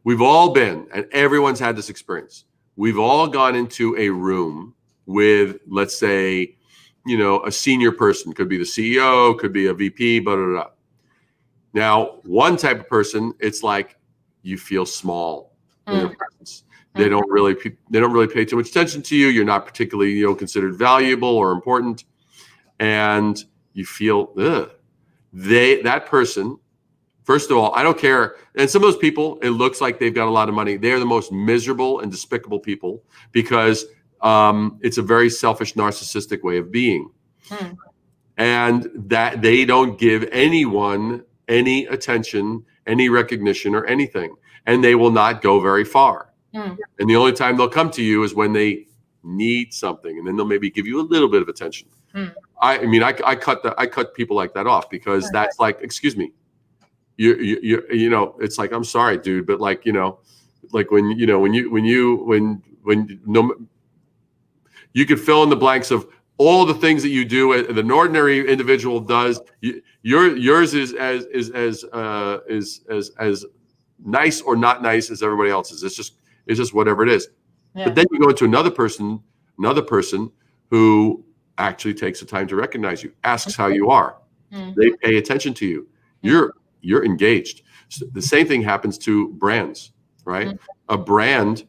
we've all been, and everyone's had this experience. We've all gone into a room with, let's say, a senior person, could be the CEO, could be a VP, blah, blah, blah. Now, one type of person, it's like you feel small in their presence. They don't really pay too much attention to you. You're not particularly, considered valuable or important, and you feel that person. First of all, I don't care. And some of those people, it looks like they've got a lot of money. They are the most miserable and despicable people because it's a very selfish, narcissistic way of being. And that they don't give anyone any attention, any recognition, or anything. And they will not go very far. And the only time they'll come to you is when they need something. And then they'll maybe give you a little bit of attention. I cut people like that off because that's like, excuse me. It's like, I'm sorry, dude, but like, like when you could fill in the blanks of all the things that you do that an ordinary individual does. Yours is as nice or not nice as everybody else's. It's just whatever it is. Yeah. But then you go into another person who actually takes the time to recognize you, asks how you are. They pay attention to you. You're engaged. So the same thing happens to brands, right? A brand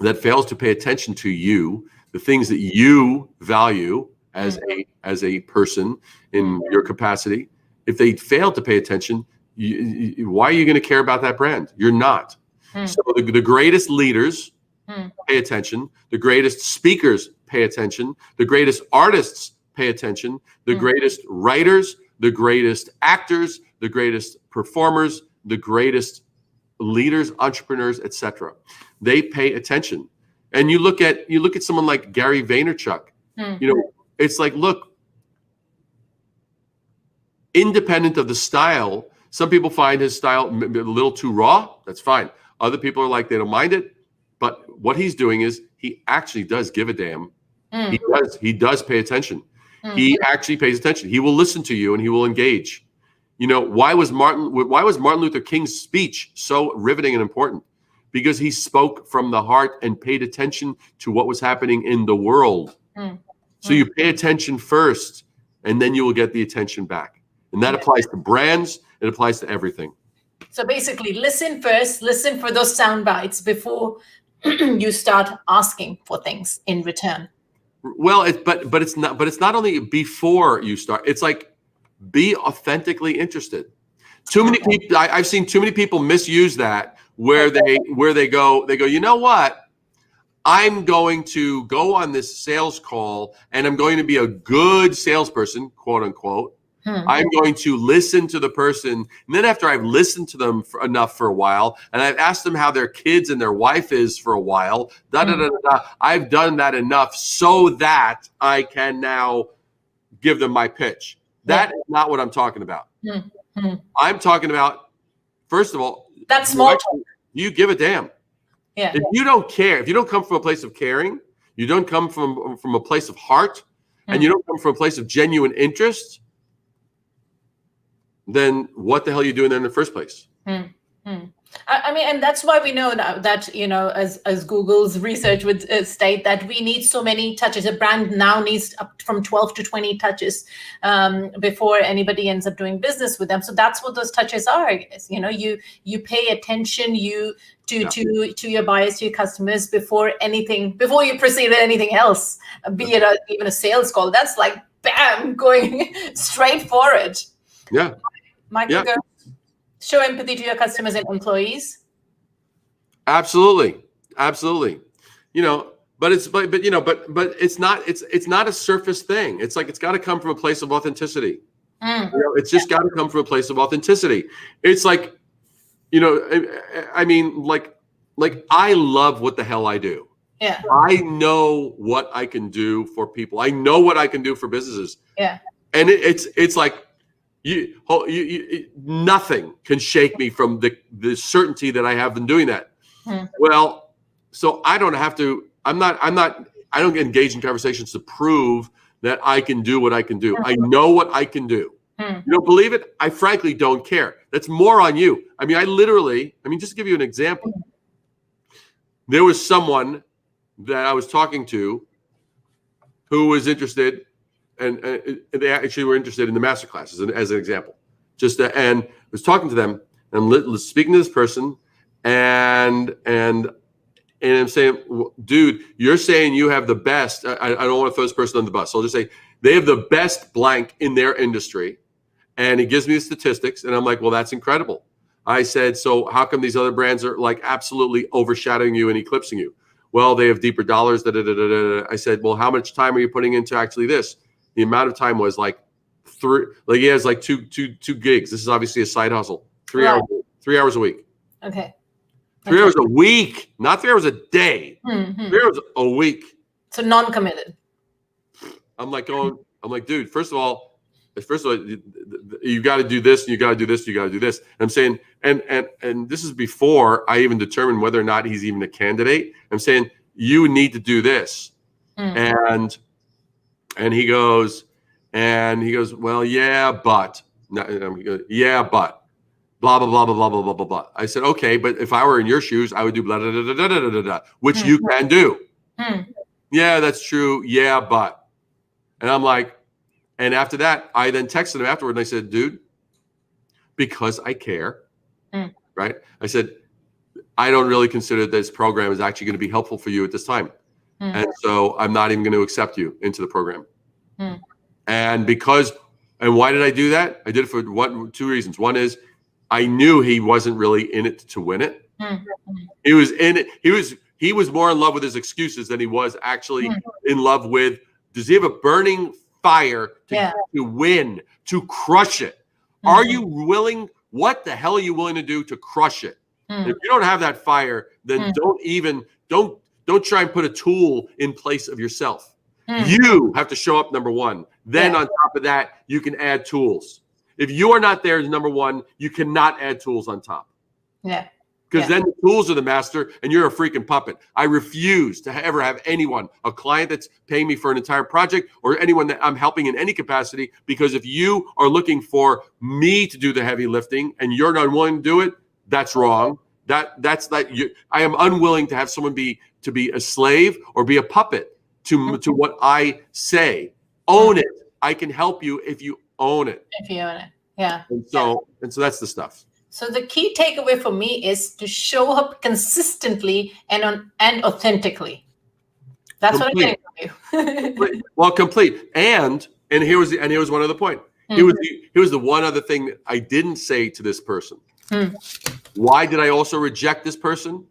that fails to pay attention to you, the things that you value as a person in your capacity, if they fail to pay attention, why are you going to care about that brand? You're not. So the greatest leaders pay attention. The greatest speakers pay attention. The greatest artists pay attention. The greatest writers, the greatest actors, the greatest performers, the greatest leaders, entrepreneurs, etc. They pay attention. And you look at someone like Gary Vaynerchuk. It's like, look, independent of the style, some people find his style a little too raw. That's fine. Other people are like, they don't mind it. But what he's doing is he actually does give a damn. He does pay attention. He actually pays attention. He will listen to you and he will engage. Why was Martin Luther King's speech so riveting and important? Because he spoke from the heart and paid attention to what was happening in the world. So you pay attention first, and then you will get the attention back. And that applies to brands. It applies to everything. So basically, listen first. Listen for those sound bites before you start asking for things in return. Well, but it's not only before you start. It's like, be authentically interested. Too many people. I've seen too many people misuse that where they go. You know what? I'm going to go on this sales call and I'm going to be a good salesperson, quote unquote. I'm going to listen to the person. And then after I've listened to them enough for a while, and I've asked them how their kids and their wife is for a while, I've done that enough so that I can now give them my pitch. That is not what I'm talking about. I'm talking about, first of all, that's small talk. You give a damn. Yeah. If you don't care, if you don't come from a place of caring, you don't come from a place of heart, and you don't come from a place of genuine interest, then what the hell are you doing there in the first place? I mean, and that's why we know that, as Google's research would state, that we need so many touches. A brand now needs up from 12 to 20 touches before anybody ends up doing business with them. So that's what those touches are. I guess. You pay attention to your buyers, to your customers before you proceed with anything else, be it even a sales call. That's like, bam, going straight for it. Yeah. Michael, go. Show empathy to your customers and employees. Absolutely. But it's not a surface thing. It's like, it's got to come from a place of authenticity. It's just got to come from a place of authenticity. It's like, I mean, like I love what the hell I do. Yeah. I know what I can do for people. I know what I can do for businesses. Yeah. And it's like, nothing can shake me from the certainty that I have in doing that. Well, so I don't have to. I don't engage in conversations to prove that I can do what I can do. I know what I can do. Mm. You don't believe it? I frankly don't care. That's more on you. I mean, just to give you an example, there was someone that I was talking to who was interested, and they actually were interested in the masterclass as an example. And I was talking to them and speaking to this person, and I'm saying, dude, you're saying you have the best. I don't want to throw this person on the bus. So I'll just say they have the best blank in their industry. And he gives me the statistics, and I'm like, well, that's incredible. I said, so how come these other brands are like absolutely overshadowing you and eclipsing you? Well, they have deeper dollars. I said, well, how much time are you putting into actually this? The amount of time was like he has like two gigs. This is obviously a side hustle. 3 hours a week. Okay. 3 hours a week, not 3 hours a day. 3 hours a week. So non-committed. I'm like, dude, first of all, you got to do this, and you got to do this, you got to do this. And I'm saying, and this is before I even determine whether or not he's even a candidate. I'm saying, you need to do this. And he goes, well, yeah, but blah, blah, blah, blah, blah, blah, blah, blah, blah. I said, okay, but if I were in your shoes, I would do blah, blah, blah, blah, blah, blah, blah, which you can do. Yeah, that's true. Yeah, but. And I'm like, and after that, I then texted him afterward, and I said, dude, because I care, right? I said, I don't really consider this program is actually going to be helpful for you at this time. And so I'm not even going to accept you into the program. And why did I do that? I did it for two reasons. One is I knew he wasn't really in it to win it. He was in it. He was more in love with his excuses than he was actually in love with, does he have a burning fire to win, to crush it? Are you willing? What the hell are you willing to do to crush it? If you don't have that fire, then don't try and put a tool in place of yourself. You have to show up, number one. Then on top of that, you can add tools. If you are not there as number one, you cannot add tools on top. Yeah. Because then the tools are the master and you're a freaking puppet. I refuse to ever have anyone, a client that's paying me for an entire project, or anyone that I'm helping in any capacity, because if you are looking for me to do the heavy lifting and you're not willing to do it, that's wrong. That's I am unwilling to have someone be a slave or be a puppet to what I say. Own it. I can help you if you own it. If you own it. Yeah. And so that's the stuff. So the key takeaway for me is to show up consistently and authentically. That's complete. What I'm getting from you. Well, complete. And here was one other point. Here was the one other thing that I didn't say to this person. Why did I also reject this person?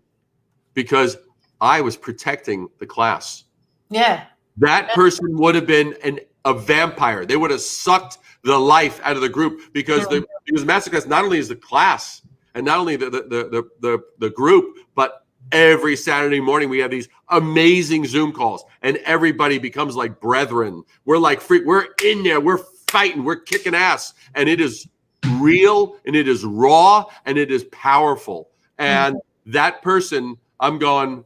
Because I was protecting the class. Yeah. That person would have been a vampire. They would have sucked the life out of the group because masterclass not only is the class and not only the group, but every Saturday morning we have these amazing Zoom calls and everybody becomes like brethren. We're like we're in there, we're fighting, we're kicking ass, and it is real and it is raw and it is powerful. And that person, I'm going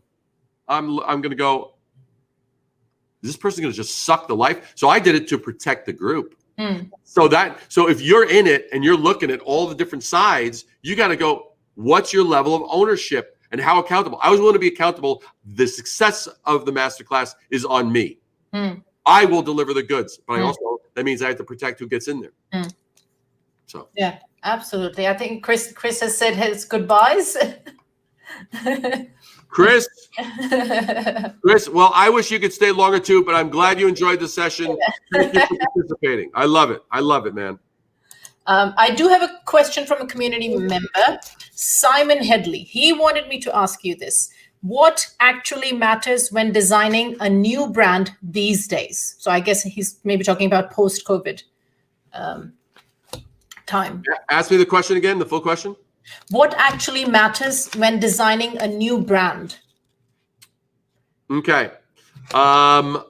to go, is this person going to just suck the life? So I did it to protect the group. So if you're in it and you're looking at all the different sides, you got to go, what's your level of ownership and how accountable? I was willing to be accountable. The success of the masterclass is on me. I will deliver the goods, but that means I have to protect who gets in there. So yeah, absolutely. I think Chris has said his goodbyes. Chris, well, I wish you could stay longer too, but I'm glad you enjoyed the session. Thank you for participating. I love it, man. I do have a question from a community member, Simon Headley. He wanted me to ask you this. What actually matters when designing a new brand these days? So I guess he's maybe talking about post-COVID time. Ask me the question again, the full question. What actually matters when designing a new brand? Okay. Well,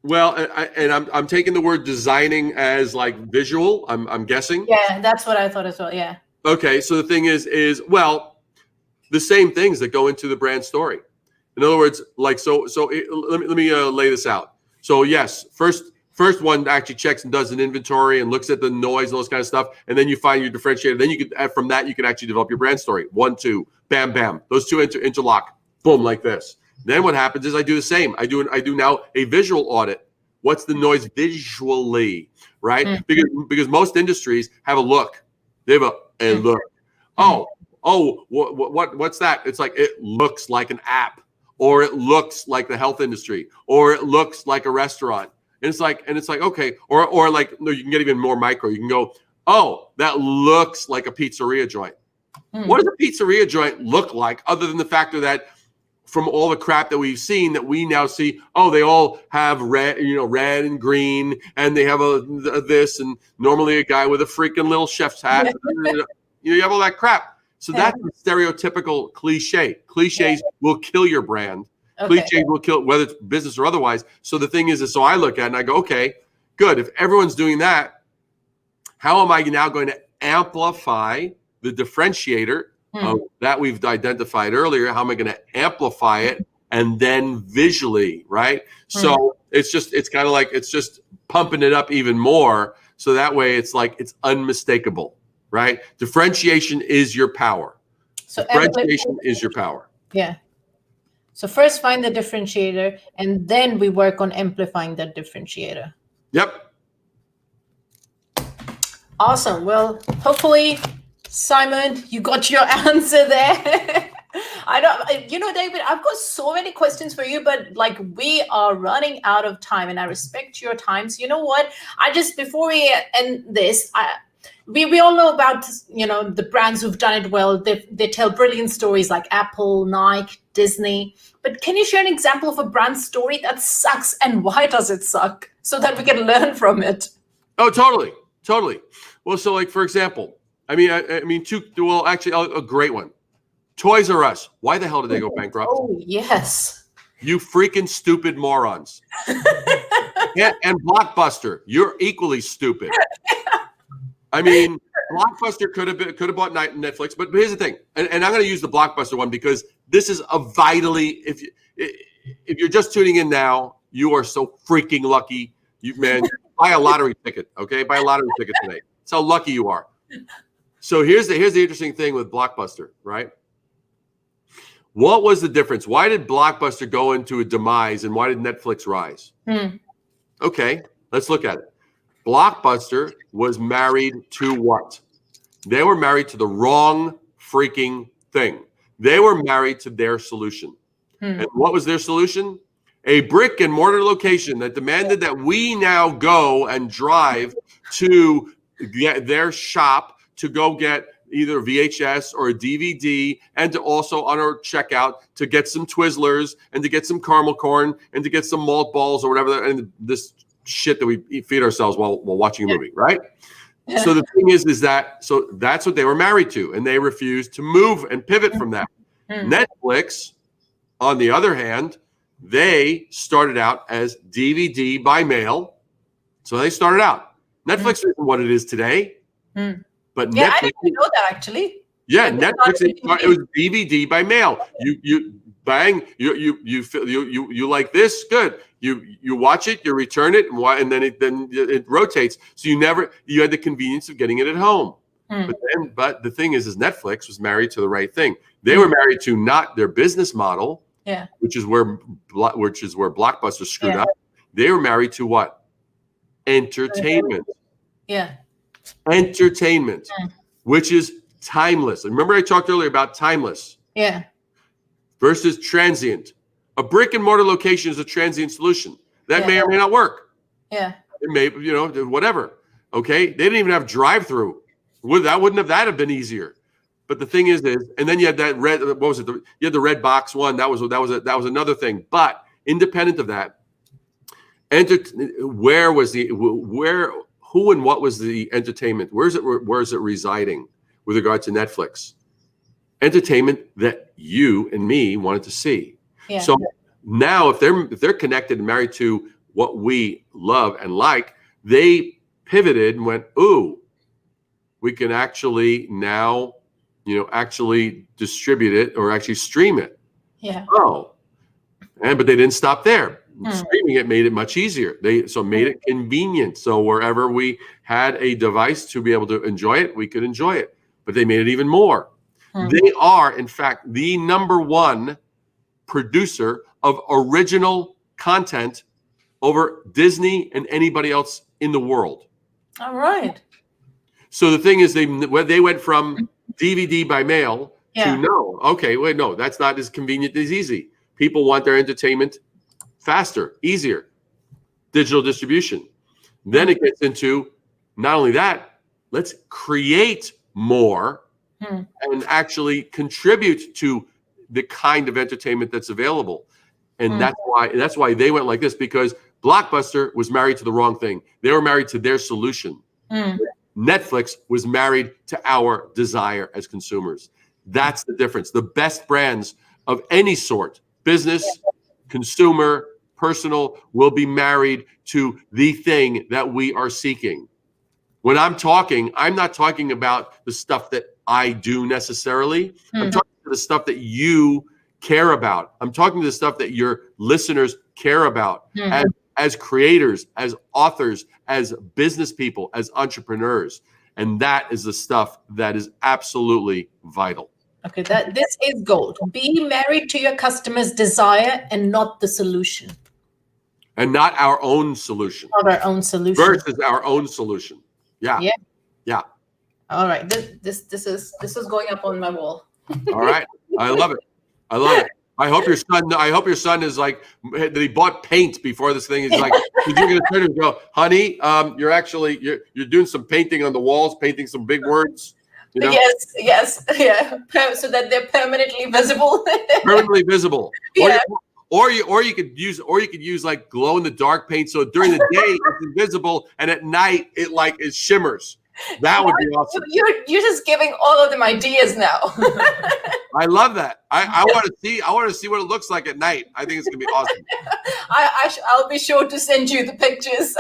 I'm taking the word designing as like visual. I'm guessing. Yeah, that's what I thought as well. Yeah. Okay. So the thing is well, the same things that go into the brand story. In other words, like let me lay this out. So yes, first one actually checks and does an inventory and looks at the noise and all this kind of stuff, and then you find your differentiator. Then you can, from that, you can actually develop your brand story. 1, 2, bam, bam. Those two interlock, boom, like this. Then what happens is I do the same. I do now a visual audit. What's the noise visually, right? Mm-hmm. Because most industries have a look. They have a look. What's that? It's like it looks like an app, or it looks like the health industry, or it looks like a restaurant. And it's like okay, or like no, you can get even more micro. You can go, oh, that looks like a pizzeria joint. What does a pizzeria joint look like, other than the factor that from all the crap that we've seen, that we now see, oh, they all have red and green, and they have a this, and normally a guy with a freaking little chef's hat. You have all that crap. So that's a stereotypical cliche. Cliches will kill your brand. Okay. Cliches will kill, whether it's business or otherwise. So the thing is so I look at it and I go, okay, good. If everyone's doing that, how am I now going to amplify the differentiator that we've identified earlier? How am I going to amplify it? And then visually, right? So it's kind of like, it's just pumping it up even more. So that way it's like, it's unmistakable, right? Differentiation is your power. So differentiation is your power. Yeah. So first find the differentiator, and then we work on amplifying that differentiator. Yep. Awesome. Well, hopefully, Simon, you got your answer there. David, I've got so many questions for you, but like we are running out of time, and I respect your time. So you know what? Before we end this, we all know about, the brands who've done it well. They tell brilliant stories like Apple, Nike, Disney. But can you share an example of a brand story that sucks, and why does it suck, so that we can learn from it? Oh, totally. Well, so like, for example, a great one. Toys R Us. Why the hell did they go bankrupt? Oh, yes. You freaking stupid morons. And Blockbuster, you're equally stupid. I mean, Blockbuster could have bought Netflix, but here's the thing, and I'm going to use the Blockbuster one because this is a vitally, if you're just tuning in now, you are so freaking lucky. Buy a lottery ticket, okay? Buy a lottery ticket today. That's how lucky you are. So here's the interesting thing with Blockbuster, right? What was the difference? Why did Blockbuster go into a demise, and why did Netflix rise? Okay, let's look at it. Blockbuster was married to what? They were married to the wrong freaking thing. They were married to their solution. And what was their solution? A brick and mortar location that demanded that we now go and drive to get their shop to go get either VHS or a DVD, and to also on our checkout to get some Twizzlers and to get some caramel corn and to get some malt balls or whatever, and this shit that we feed ourselves while watching a movie, right? So the thing is so that's what they were married to, and they refused to move and pivot from that. Netflix, on the other hand, they started out as DVD by mail. So they started out. Netflix isn't what it is today. But yeah, Netflix, I didn't know that actually. Yeah, Netflix. It was DVD by mail. You bang. You like this? Good. You watch it. You return it, and then it rotates. So you had the convenience of getting it at home. But the thing is Netflix was married to the right thing. They were married to not their business model. Yeah. Which is where Blockbuster screwed up. They were married to what? Entertainment. Yeah. Entertainment, which is timeless. Remember I talked earlier about timeless. Yeah. Versus transient. A brick and mortar location is a transient solution. That may or may not work. Yeah. It may, whatever. Okay. They didn't even have drive-through. That have been easier. But the thing is, and then you had that red. What was it? You had the red box one. That was another thing. But independent of that, who and what was the entertainment? Where is it residing with regard to Netflix? Entertainment that you and me wanted to see. Yeah. So now, if they're connected and married to what we love and like, they pivoted and went, "Ooh, we can actually now, actually distribute it or actually stream it." Yeah. Oh, but they didn't stop there. Streaming it made it much easier. They made it convenient. So wherever we had a device to be able to enjoy it, we could enjoy it. But they made it even more. They are, in fact, the #1 producer of original content over Disney and anybody else in the world. All right. So the thing is, they went from DVD by mail to no, that's not as convenient as easy. People want their entertainment faster, easier, digital distribution. Then it gets into not only that, let's create more and actually contribute to the kind of entertainment that's available. And that's why they went like this, because Blockbuster was married to the wrong thing. They were married to their solution. Netflix was married to our desire as consumers. That's the difference. The best brands of any sort, business, consumer, personal, will be married to the thing that we are seeking. When I'm talking, I'm not talking about the stuff that I do necessarily. I'm talking to the stuff that you care about. I'm talking to the stuff that your listeners care about as creators, as authors, as business people, as entrepreneurs. And that is the stuff that is absolutely vital. Okay, this is gold. Be married to your customer's desire and not the solution. And not our own solution. Not our own solution. Versus our own solution. Yeah. All right. This is going up on my wall. All right. I love it. I hope your son is like, that he bought paint before this thing. He's like, you're going to turn and go, honey, you're doing some painting on the walls, painting some big words. You know? Yes, yeah. So that they're permanently visible. Permanently visible. Yeah. Or you could use like glow in the dark paint. So during the day it's invisible, and at night it shimmers. That would be awesome. You're just giving all of them ideas now. I love that. I want to see what it looks like at night. I think it's gonna be awesome. I'll be sure to send you the pictures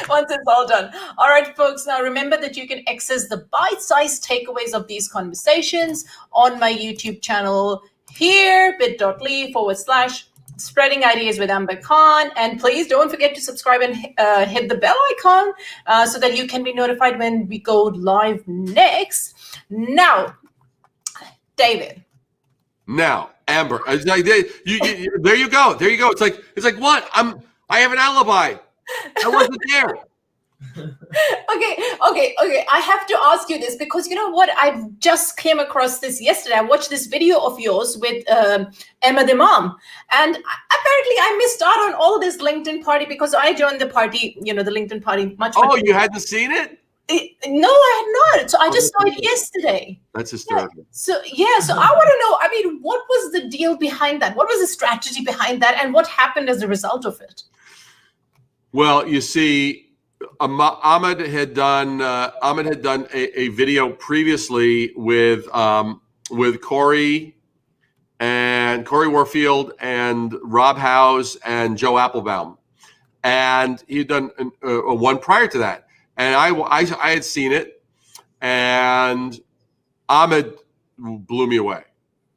once it's all done. All right, folks. Now remember that you can access the bite-sized takeaways of these conversations on my YouTube channel here, bit.ly/Spreading Ideas with Amber Khan. And please don't forget to subscribe and hit the bell icon so that you can be notified when we go live next. Now, David. Now, Amber. There you go. It's like what? I have an alibi. I wasn't there. Okay. I have to ask you this because you know what? I just came across this yesterday. I watched this video of yours with Emma the mom, and apparently I missed out on all this LinkedIn party because I joined the party, the LinkedIn party much. Oh, you hadn't seen it? No, I had not. So I just saw it yesterday. That's hysterical. Yeah. So I want to know. I mean, what was the deal behind that? What was the strategy behind that, and what happened as a result of it? Well, you see, Ahmed had done a video previously with Corey Warfield and Rob House and Joe Applebaum, and he'd done one prior to that, and I had seen it, and Ahmed blew me away.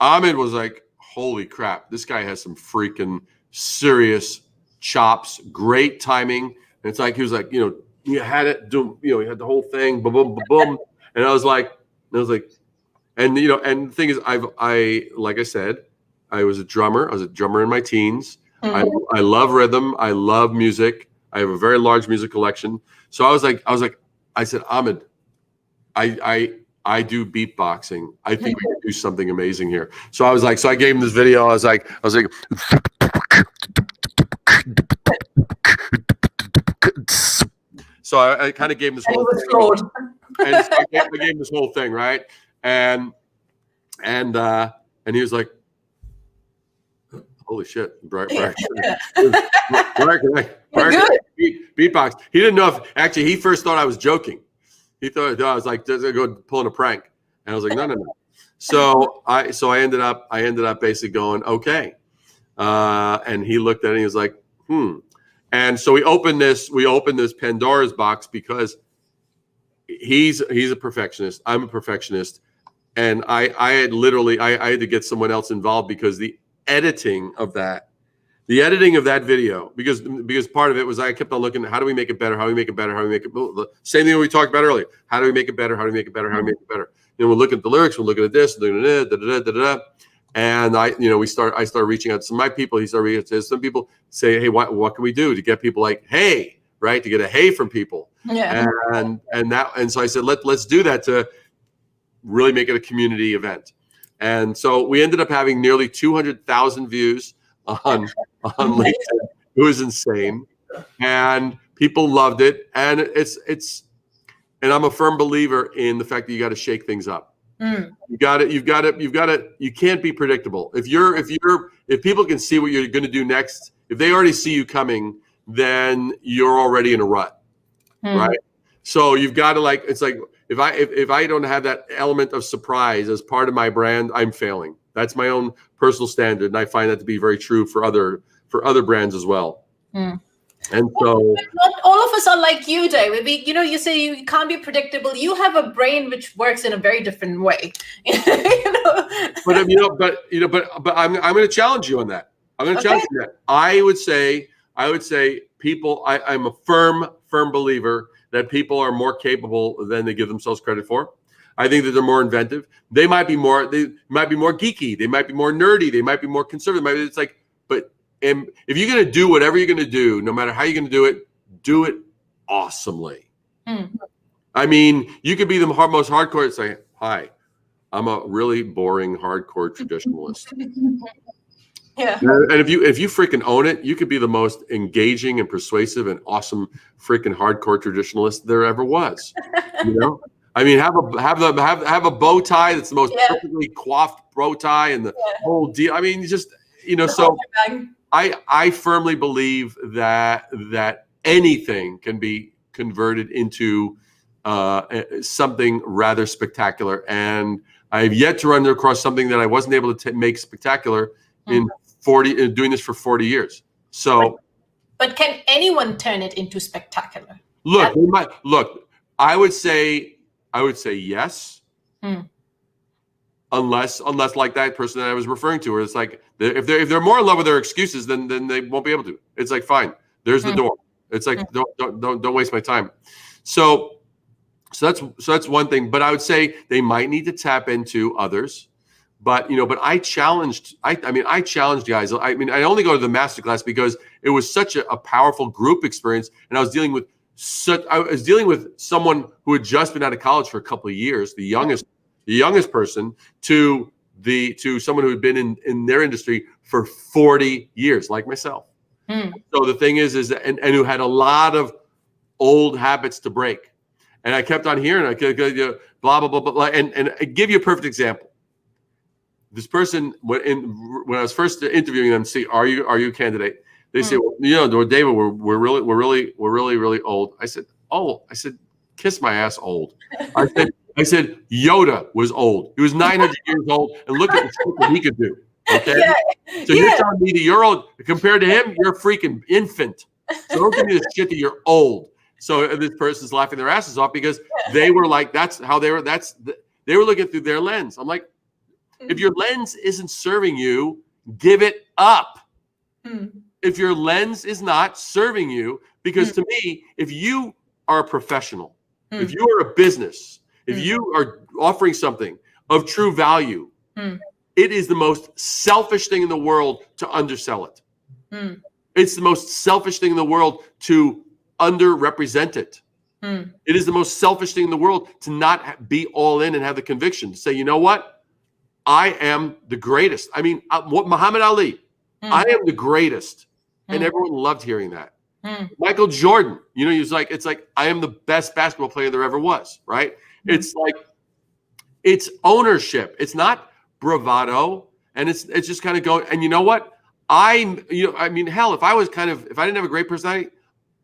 Ahmed was like, "Holy crap! This guy has some freaking serious chops, great timing." And it's like he was like, you had it, he had the whole thing, boom, boom, boom, boom. And I was like, and the thing is, like I said, I was a drummer. I was a drummer in my teens. I love rhythm. I love music. I have a very large music collection. So I said, Ahmed, I do beatboxing. I think we can do something amazing here. So I gave him this video. I was like. So I kind of gave him this whole thing. And so I gave him this whole thing, right? And he was like, "Holy shit, Brier beatbox." He didn't know if he first thought I was joking. He thought I was like go pulling a prank, and I was like, no. So I ended up basically going, okay, and he looked at it and he was like, And so we opened this Pandora's box because he's a perfectionist. I'm a perfectionist. And I had to get someone else involved because the editing of that The editing of that video, because part of it was I kept on looking at how do we make it better, how do we make it better, how do we make it the same thing we talked about earlier. How do we make it better? How do we make it better? How do we make it better? And we're looking at the lyrics, we're looking at this, and I started reaching out to some of my people. He started reaching out to some people, say, hey, what can we do to get people like, hey, right, to get a hey from people. Yeah. And so I said, let's do that to really make it a community event. And so we ended up having nearly 200,000 views on LinkedIn. It was insane, and people loved it. And and I'm a firm believer in the fact that you got to shake things up. You got to. You can't be predictable. If people can see what you're going to do next, if they already see you coming, then you're already in a rut, right? So you've got to it's like if I don't have that element of surprise as part of my brand, I'm failing. That's my own personal standard, and I find that to be very true for other brands as well. And so, not all of us are like you, David. You say you can't be predictable. You have a brain which works in a very different way. But I'm going to challenge you on that. I'm going to challenge you on that. I would say people. I'm a firm believer that people are more capable than they give themselves credit for. I think that they're more inventive. They might be more geeky. They might be more nerdy. They might be more conservative. But if you're going to do whatever you're going to do, no matter how you're going to do it awesomely. I mean, you could be the most hardcore and say, hi, I'm a really boring, hardcore traditionalist. Yeah. And if you freaking own it, you could be the most engaging and persuasive and awesome freaking hardcore traditionalist there ever was. I mean, have a bow tie that's the most perfectly coiffed bow tie and the whole deal. I mean, just so I firmly believe that anything can be converted into something rather spectacular, and I've yet to run across something that I wasn't able to make spectacular in doing this for 40 years. So, but can anyone turn it into spectacular? Look. I would say yes, unless like that person that I was referring to, where it's like if they're more in love with their excuses, then they won't be able to. It's like, fine, there's the door. It's like don't waste my time. So that's one thing. But I would say they might need to tap into others. But I challenged guys. I mean, I only go to the masterclass because it was such a powerful group experience, and I was dealing with someone who had just been out of college for a couple of years, the youngest person, to someone who had been in their industry for 40 years, like myself. So the thing is and who had a lot of old habits to break. And I kept on hearing, blah blah blah blah, and I give you a perfect example. This person, when I was first interviewing them, see, are you a candidate? They say, well, David, we're really old. I said, kiss my ass, old. I said, Yoda was old. He was 900 years old, and look at the shit that he could do. Okay, so you're telling me that you're old compared to him? You're a freaking infant. So don't give me the shit that you're old. So this person's laughing their asses off because they were like, they were looking through their lens. I'm like, if your lens isn't serving you, give it up. If your lens is not serving you, because to me, if you are a professional, if you are a business, if you are offering something of true value, it is the most selfish thing in the world to undersell it. It's the most selfish thing in the world to underrepresent it. It is the most selfish thing in the world to not be all in and have the conviction to say, you know what? I am the greatest. I mean, Muhammad Ali, I am the greatest. And everyone loved hearing that. Michael Jordan, he was like, it's like, I am the best basketball player there ever was, right? It's like, it's ownership. It's not bravado. And it's just kind of going, and you know what? I mean, hell, if I didn't have a great personality,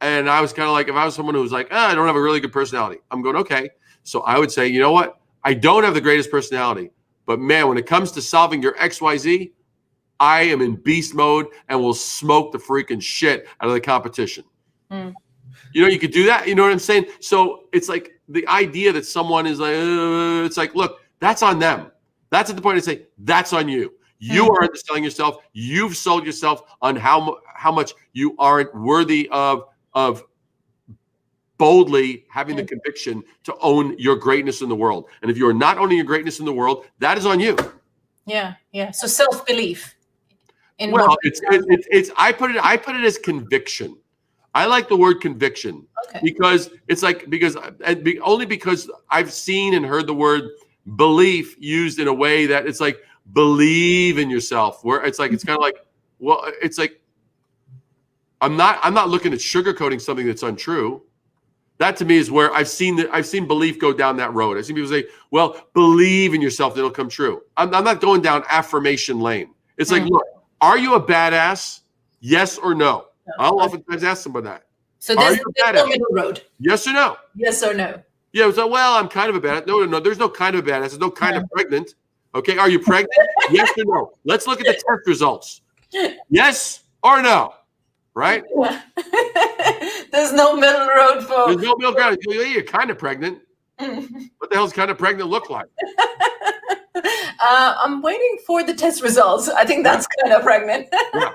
and I was kind of like, if I was someone who was like, I don't have a really good personality, I'm going, okay. So I would say, you know what? I don't have the greatest personality, but man, when it comes to solving your XYZ, I am in beast mode and will smoke the freaking shit out of the competition. You could do that. You know what I'm saying? So it's like the idea that someone is like, it's like, look, that's on them. That's at the point to say, that's on you. You are underselling yourself. You've sold yourself on how much you aren't worthy of boldly having the conviction to own your greatness in the world. And if you are not owning your greatness in the world, that is on you. Yeah. So self-belief. Well, I put it as conviction. I like the word conviction because it's like only because I've seen and heard the word belief used in a way that it's like believe in yourself, where it's like it's kind of like, well, it's like I'm not looking at sugarcoating something that's untrue. That to me is where I've seen belief go down that road. I've seen people say, well, believe in yourself, it'll come true. I'm not going down affirmation lane. It's like, look, are you a badass? Yes or no? I'll oftentimes ask somebody that. So there's no middle road. Yes or no? Yes or no? Yeah, so, well, I'm kind of a badass. No. There's no kind of a badass. There's no kind of pregnant. Okay, are you pregnant? Yes or no? Let's look at the test results. Yes or no? Right? There's no middle road, folks. There's no middle ground. You're kind of pregnant. What the hell's kind of pregnant look like? I'm waiting for the test results. I think that's kind of pregnant. Yeah,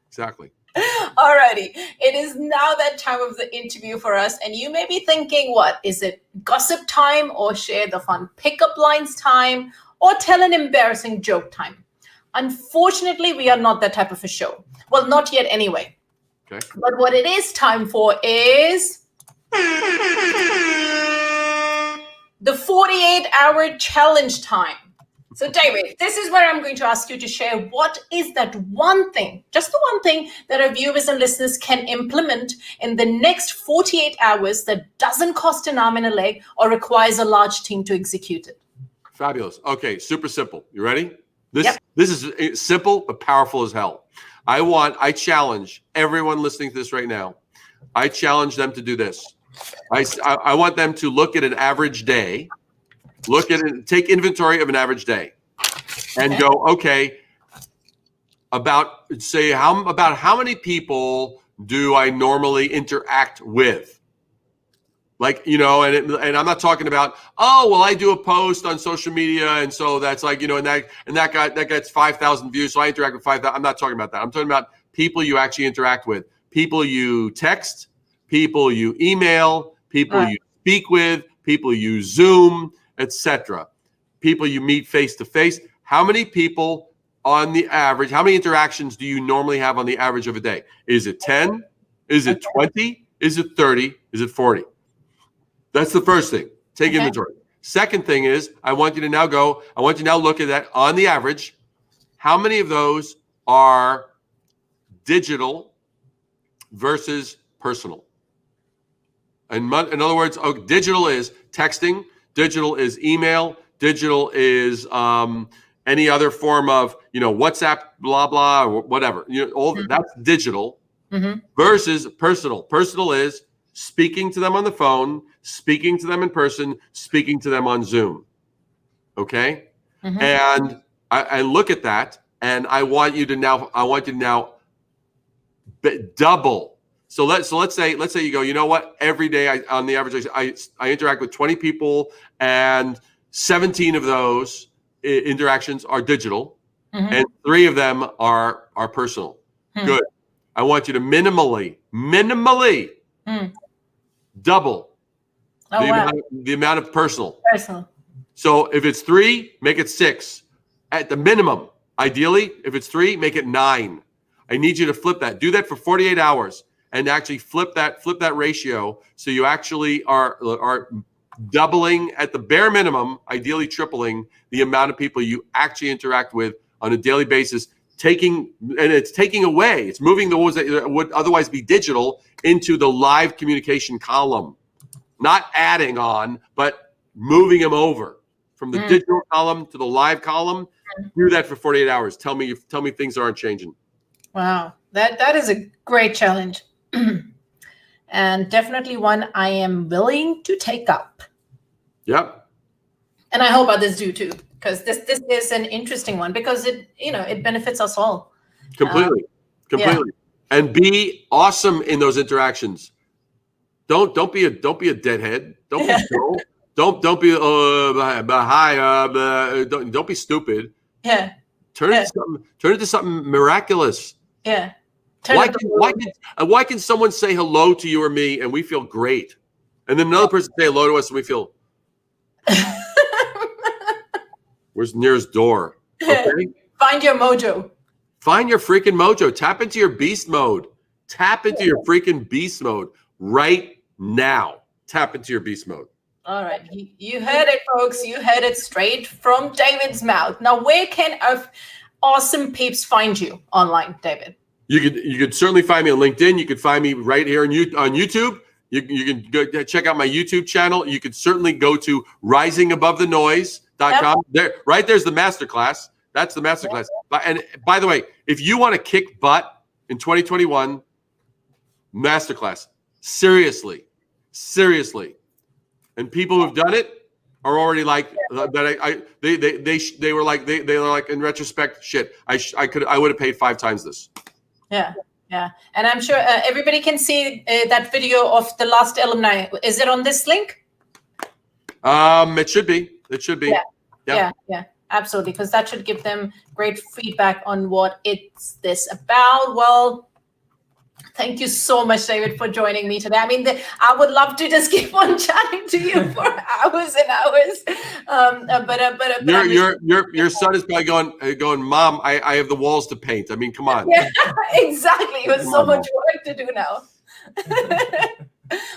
exactly. Alrighty. It is now that time of the interview for us. And you may be thinking, what? Is it gossip time or share the fun pickup lines time or tell an embarrassing joke time? Unfortunately, we are not that type of a show. Well, not yet anyway. Okay. But what it is time for is the 48-hour challenge time. So David, this is where I'm going to ask you to share what is that one thing, just the one thing that our viewers and listeners can implement in the next 48 hours that doesn't cost an arm and a leg or requires a large team to execute it. Fabulous. Okay, super simple. You ready? This is simple but powerful as hell. I challenge everyone listening to this right now. I challenge them to do this. I want them to look at an average day, take inventory of an average day, and go, okay, about how many people do I normally interact with? Like, and I'm not talking about, oh, well, I do a post on social media, and so that's like, and that gets 5,000 views, so I interact with 5,000. I'm not talking about that. I'm talking about people you actually interact with, people you text, people you email, people you speak with, people you Zoom, etc. People you meet face to face. How many people on the average? How many interactions do you normally have on the average of a day? Is it 10? Is it 20? Is it 30? Is it 40? That's the first thing. Take inventory. Second thing is, I want you to now look at that on the average. How many of those are digital versus personal? In other words, digital is texting, digital is email, digital is any other form of, WhatsApp, blah, blah, or whatever. That's digital versus personal. Personal is speaking to them on the phone, speaking to them in person, speaking to them on Zoom. Okay? And I look at that, and I want you to now double. So let's say you go, you know what? Every day on the average, I interact with 20 people, and 17 of those interactions are digital, and 3 of them are personal. Good. I want you to minimally double the amount of personal. So if it's 3, make it 6 at the minimum. Ideally, if it's 3, make it 9. I need you to flip that. Do that for 48 hours and actually flip that ratio. So you actually are doubling at the bare minimum, ideally tripling the amount of people you actually interact with on a daily basis. It's moving the ones that would otherwise be digital into the live communication column, not adding on, but moving them over from the digital column to the live column. Do that for 48 hours. Tell me things aren't changing. Wow, that is a great challenge, and definitely one I am willing to take up. Yep. And I hope others do too, because this is an interesting one, because it benefits us all. Completely. Yeah. And be awesome in those interactions. Don't be a deadhead. Don't be slow. Don't be don't be stupid. Yeah. Turn it into something miraculous. Yeah. Why can someone say hello to you or me and we feel great, and then another person say hello to us and we feel where's nearest door? Okay. Find your mojo. Find your freaking mojo. Tap into your beast mode. Tap into your freaking beast mode right now. Tap into your beast mode. All right. You heard it, folks. You heard it straight from David's mouth. Now, where can awesome peeps find you online, David? You could certainly find me on LinkedIn. You could find me right here on YouTube. You can go check out my YouTube channel. You could certainly go to risingabovethenoise.com. There, right there's the masterclass. That's the masterclass. And by the way, if you want to kick butt in 2021, masterclass. Seriously. And people who've done it are already like that. They were like in retrospect, shit. I would have paid 5 times this. Yeah. And I'm sure everybody can see that video of the last alumni. Is it on this link? It should be. Yeah, absolutely. Because that should give them great feedback on what it's this about. Well, thank you so much, David, for joining me today. I mean, I would love to just keep on chatting to you for hours and hours. Your son is probably going, Mom, I have the walls to paint. I mean, come on. Yeah, exactly. It was so much work to do now.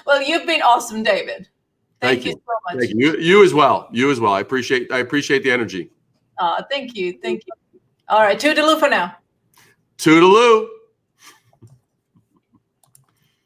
Well, you've been awesome, David. Thank you so much. Thank you. You as well. I appreciate the energy. Thank you. All right. Toodaloo for now. Toodaloo.